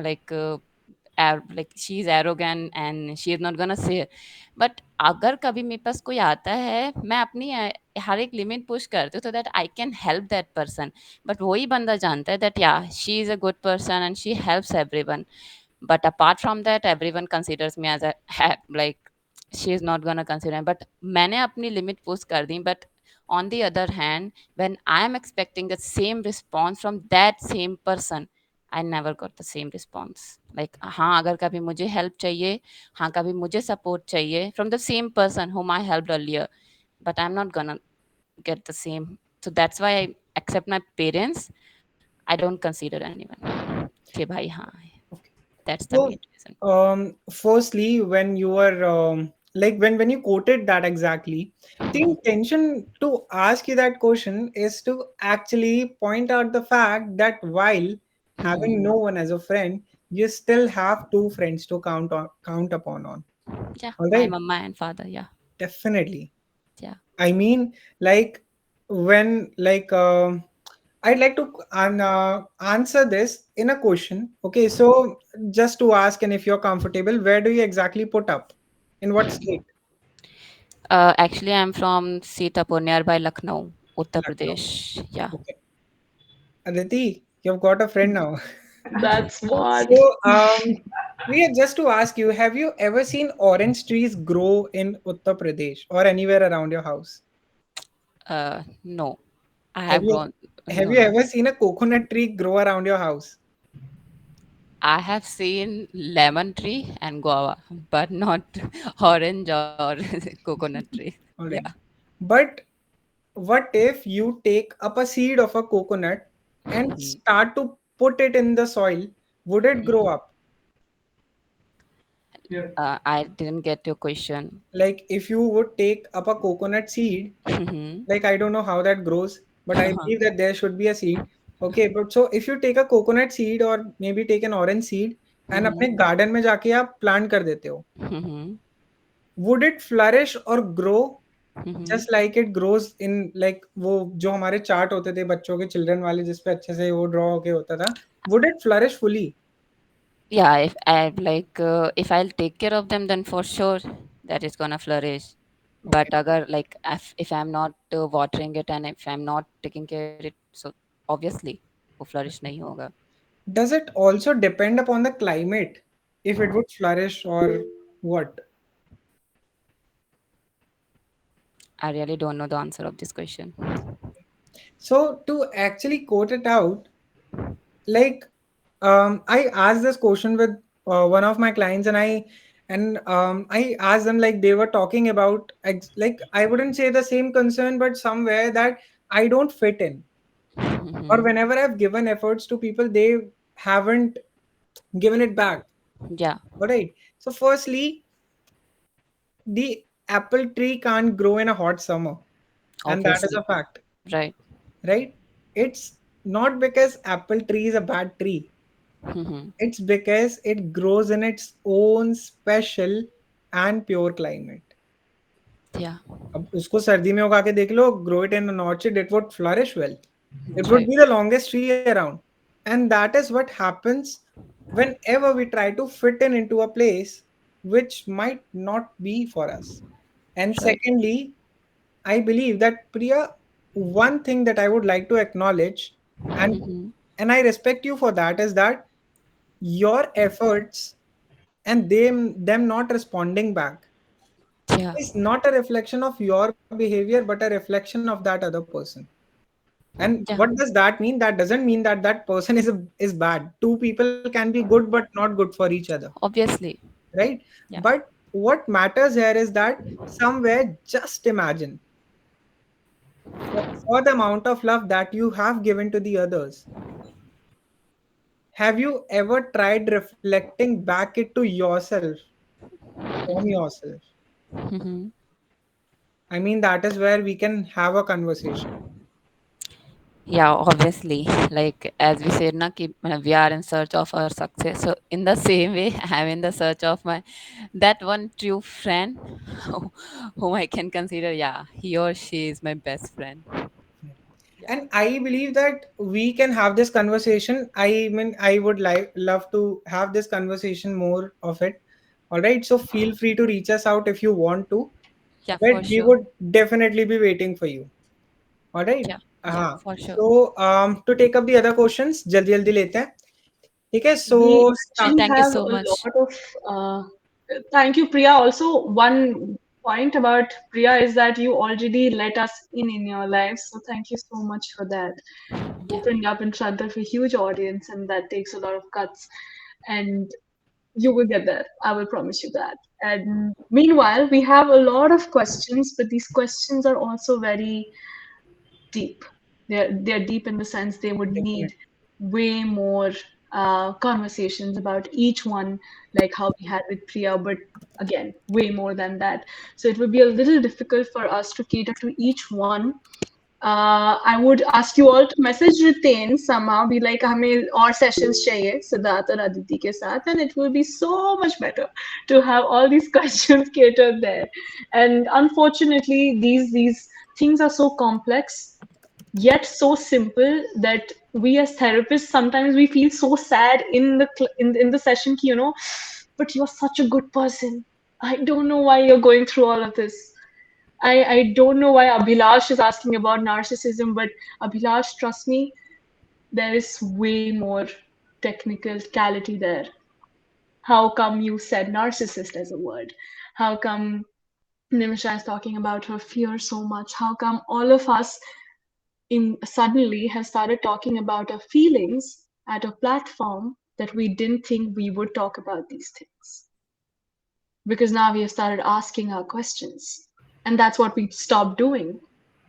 like she is arrogant and she is not gonna say. But अगर कभी मेरे पास कोई आता है, मैं अपनी हर एक limit push करती हूँ so that I can help that person. But वही बंदा जानता है that yeah, she is a good person and she helps everyone. But apart from that, everyone considers me as a like she is not gonna consider. But मैंने अपनी limit push कर दी. But on the other hand, when I am expecting the same response from that same person, I never got the same response. Like हाँ, अगर कभी मुझे help चाहिए, हाँ कभी मुझे support चाहिए from the same person whom I helped earlier, but I'm not gonna get the same. So that's why I accept my parents. I don't consider anyone. कि भाई हाँ, that's the main So, reason. firstly, when you were when you quoted that exactly, the intention to ask you that question is to actually point out the fact that while having no one as a friend, you still have two friends to count upon. Yeah, All my right, mama and father. Yeah. definitely. Yeah. I mean, like when like I'd like to answer this in a question. Okay, so just to ask, and if you're comfortable, where do you exactly put up? In what state? Actually, I'm from Sitapur, nearby Lucknow, Uttar Lucknow. Pradesh. Yeah. Okay, Aditi, you've got a friend now. That's what. So, Priya, just to ask you, have you ever seen orange trees grow in Uttar Pradesh or anywhere around your house? No, I Have have you grown. have No, you no. ever seen a coconut tree grow around your house? I have seen lemon tree and guava, but not orange or coconut tree. All Yeah. right. But what if you take up a seed of a coconut and Mhm. start to put it in the soil? Would it grow Mhm. up? Yeah. I didn't get your question. Like if you would take up a coconut seed, Mhm. like I don't know how that grows, but I believe that there should be a seed. Okay, but so if you take a coconut seed or maybe take an orange seed and अपने Mhm. garden में जाके आप plant कर देते हो, Mhm. would it flourish or grow Mhm. just like it grows in like वो जो हमारे चार्ट होते थे बच्चों के चिल्ड्रन वाले जिसपे अच्छे से वो ड्रॉ होके होता था, would it flourish fully? Yeah, if I'll take care of them, then for sure that is gonna flourish. Okay. But agar like if I'm not watering it and if I'm not taking care it, so obviously वो flourish नहीं होगा. Does it also depend upon the climate if it would flourish or what? I really don't know the answer of this question. So to actually quote it out, like I asked this question with one of my clients, and I asked them like they were talking about like I wouldn't say the same concern, but somewhere that I don't fit in, or Mhm. whenever I've given efforts to people, they haven't given it back. Yeah, All right. So firstly, the apple tree can't grow in a hot summer, and that is obviously. a fact, Right. right? It's not because apple tree is a bad tree. Mhm. It's because it grows in its own special and pure climate. Yeah. अब उसको सर्दी में उगा के देख लो, grow it in an orchard, it would flourish well. It would Right. be the longest tree around. And that is what happens whenever we try to fit in into a place which might not be for us. And Right. secondly, I believe that Priya, one thing that I would like to acknowledge, and Mhm. and I respect you for that, is that your efforts and them not responding back Yeah. is not a reflection of your behavior but a reflection of that other person. And Yeah. what does that mean? That doesn't mean that that person is bad. Two people can be good but not good for each other, Obviously. right? Yeah. But what matters here is that somewhere, just imagine for the amount of love that you have given to the others, have you ever tried reflecting back it to yourself from yourself? Mhm. I mean, that is where we can have a conversation. Yeah, obviously. Like as we said, na, ki, we are in search of our success. So in the same way, I'm in the search of my that one true friend whom I can consider, yeah, he or she is my best friend. Yeah. And I believe that we can have this conversation. I mean, I would like love to have this conversation more of it. All right. So feel free to reach us out if you want to. Yeah, But for we sure. would definitely be waiting for you. All right. Yeah, yeah, Uh-huh. for sure. So to take up the other questions, जल्दी जल्दी लेते हैं. ठीक है. So We start. actually Thank you have so a much. lot of. Thank you, Priya. Also, one point about Priya is that you already let us in your lives. So thank you so much for that. Yeah. Opening up in front of a huge audience, and that takes a lot of guts. And you will get there. I will promise you that. And meanwhile, we have a lot of questions, but these questions are also very deep. They're deep in the sense they would need Definitely. way more conversations about each one, like how we had with Priya, but again, way more than that. So it would be a little difficult for us to cater to each one. I would ask you all to message Ritain somehow, be like, हमें और sessions चाहिए सिद्धार्थ और Aditi के साथ, and it will be so much better to have all these questions catered there. And unfortunately, these things are so complex, yet so simple that we as therapists sometimes we feel so sad in the session, but you're such a good person. I don't know why you're going through all of this. I don't know why Abhilash is asking about narcissism, but Abhilash, trust me, there is way more technicality there. How come you said narcissist as a word? How come Nimisha is talking about her fear so much? How come all of us suddenly have started talking about our feelings at a platform that we didn't think we would talk about these things? Because now we have started asking our questions. And that's what we stopped doing.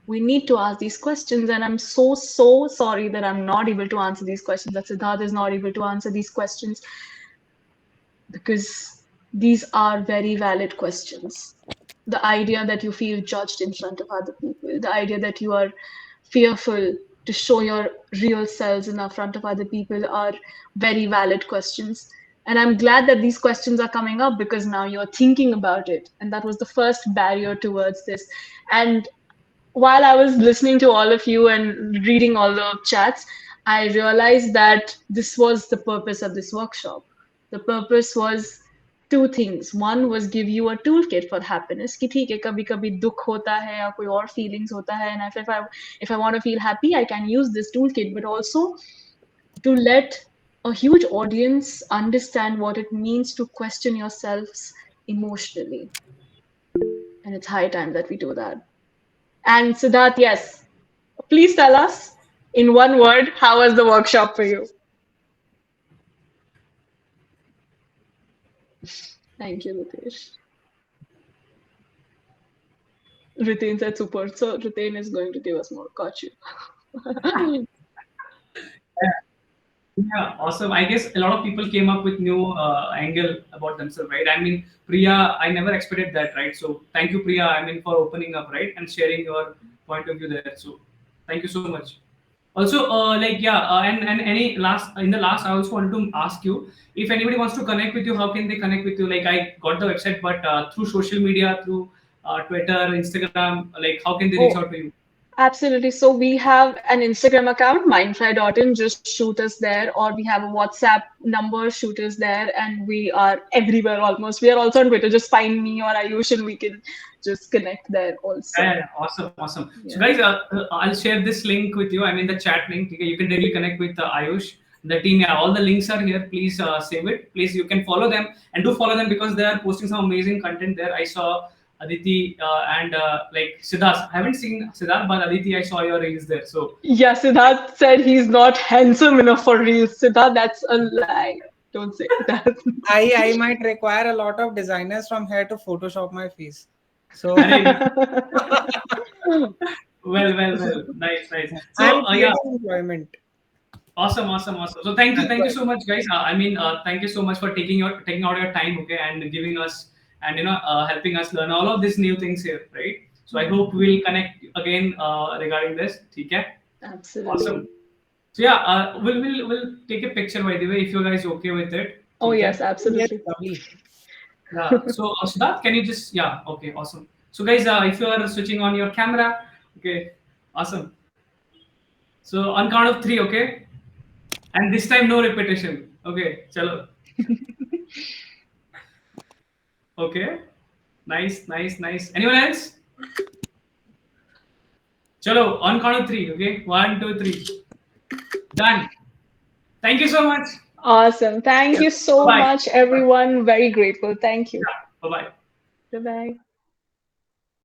We need to ask these questions. And I'm so sorry that I'm not able to answer these questions, that Siddharth is not able to answer these questions, because these are very valid questions. The idea that you feel judged in front of other people, the idea that you are fearful to show your real selves in front of other people are very valid questions. And I'm glad that these questions are coming up, because now you're thinking about it. And that was the first barrier towards this. And while I was listening to all of you and reading all the chats, I realized that this was the purpose of this workshop. The purpose was two things. One was give you a toolkit for happiness. कि ठीक है, कभी-कभी दुख होता है या कोई और feelings होता है, and if I want to feel happy, I can use this toolkit. But also to let a huge audience understand what it means to question yourselves emotionally. And it's high time that we do that. And Siddharth, yes, please tell us in one word, how was the workshop for you? Thank you, Ritesh. Ritain said super. So Ritain is going to give us more. Got you. Yeah, awesome. I guess a lot of people came up with new angle about themselves, right? I mean, Priya, I never expected that, right? So thank you, Priya. I mean, for opening up, right, and sharing your point of view there. So thank you so much. Also, and any last in the last, I also wanted to ask you if anybody wants to connect with you, how can they connect with you? Like, I got the website, but through social media, through Twitter, Instagram, like, how can they reach Oh, out to you? absolutely. So we have an Instagram account, mindfry.in. Just shoot us there, or we have a WhatsApp number, shoot us there, and we are everywhere almost. We are also on Twitter. Just find me or Ayush, and we can just connect there also. Yeah, awesome, awesome. Yeah. So, guys, I'll share this link with you. I mean, the chat link. Okay, you can directly connect with Ayush, the team. Yeah, all the links are here. Please save it. Please, you can follow them, and do follow them because they are posting some amazing content there. I saw Aditi and like Siddharth. I haven't seen Siddharth, but Aditi, I saw your reels there. So Yeah, Siddharth said he's not handsome enough for reels. Siddharth, that's a lie. Don't say that. I might require a lot of designers from here to Photoshop my face. So well, nice. So I'm yeah. creating employment. Awesome. So thank you so much, guys. Thank you so much for taking out your time, okay, and giving us and helping us learn all of these new things here, right? So I hope we'll connect again regarding this. Okay? Absolutely. Awesome. So yeah, we'll take a picture by the way if you guys okay with it. Oh Okay? yes, absolutely. Yes, lovely. Yeah. So Siddharth, can you just okay, awesome. So guys, if you are switching on your camera, okay, awesome. So on count of 3, okay. And this time, no repetition. Okay, chalo. Okay, nice. Anyone else? Chalo, on count of 3. Okay, 1, 2, 3. Done. Thank you so much. Awesome. Thank you so Bye. much, everyone. Very grateful. Thank you. Yeah. Bye bye. Bye-bye.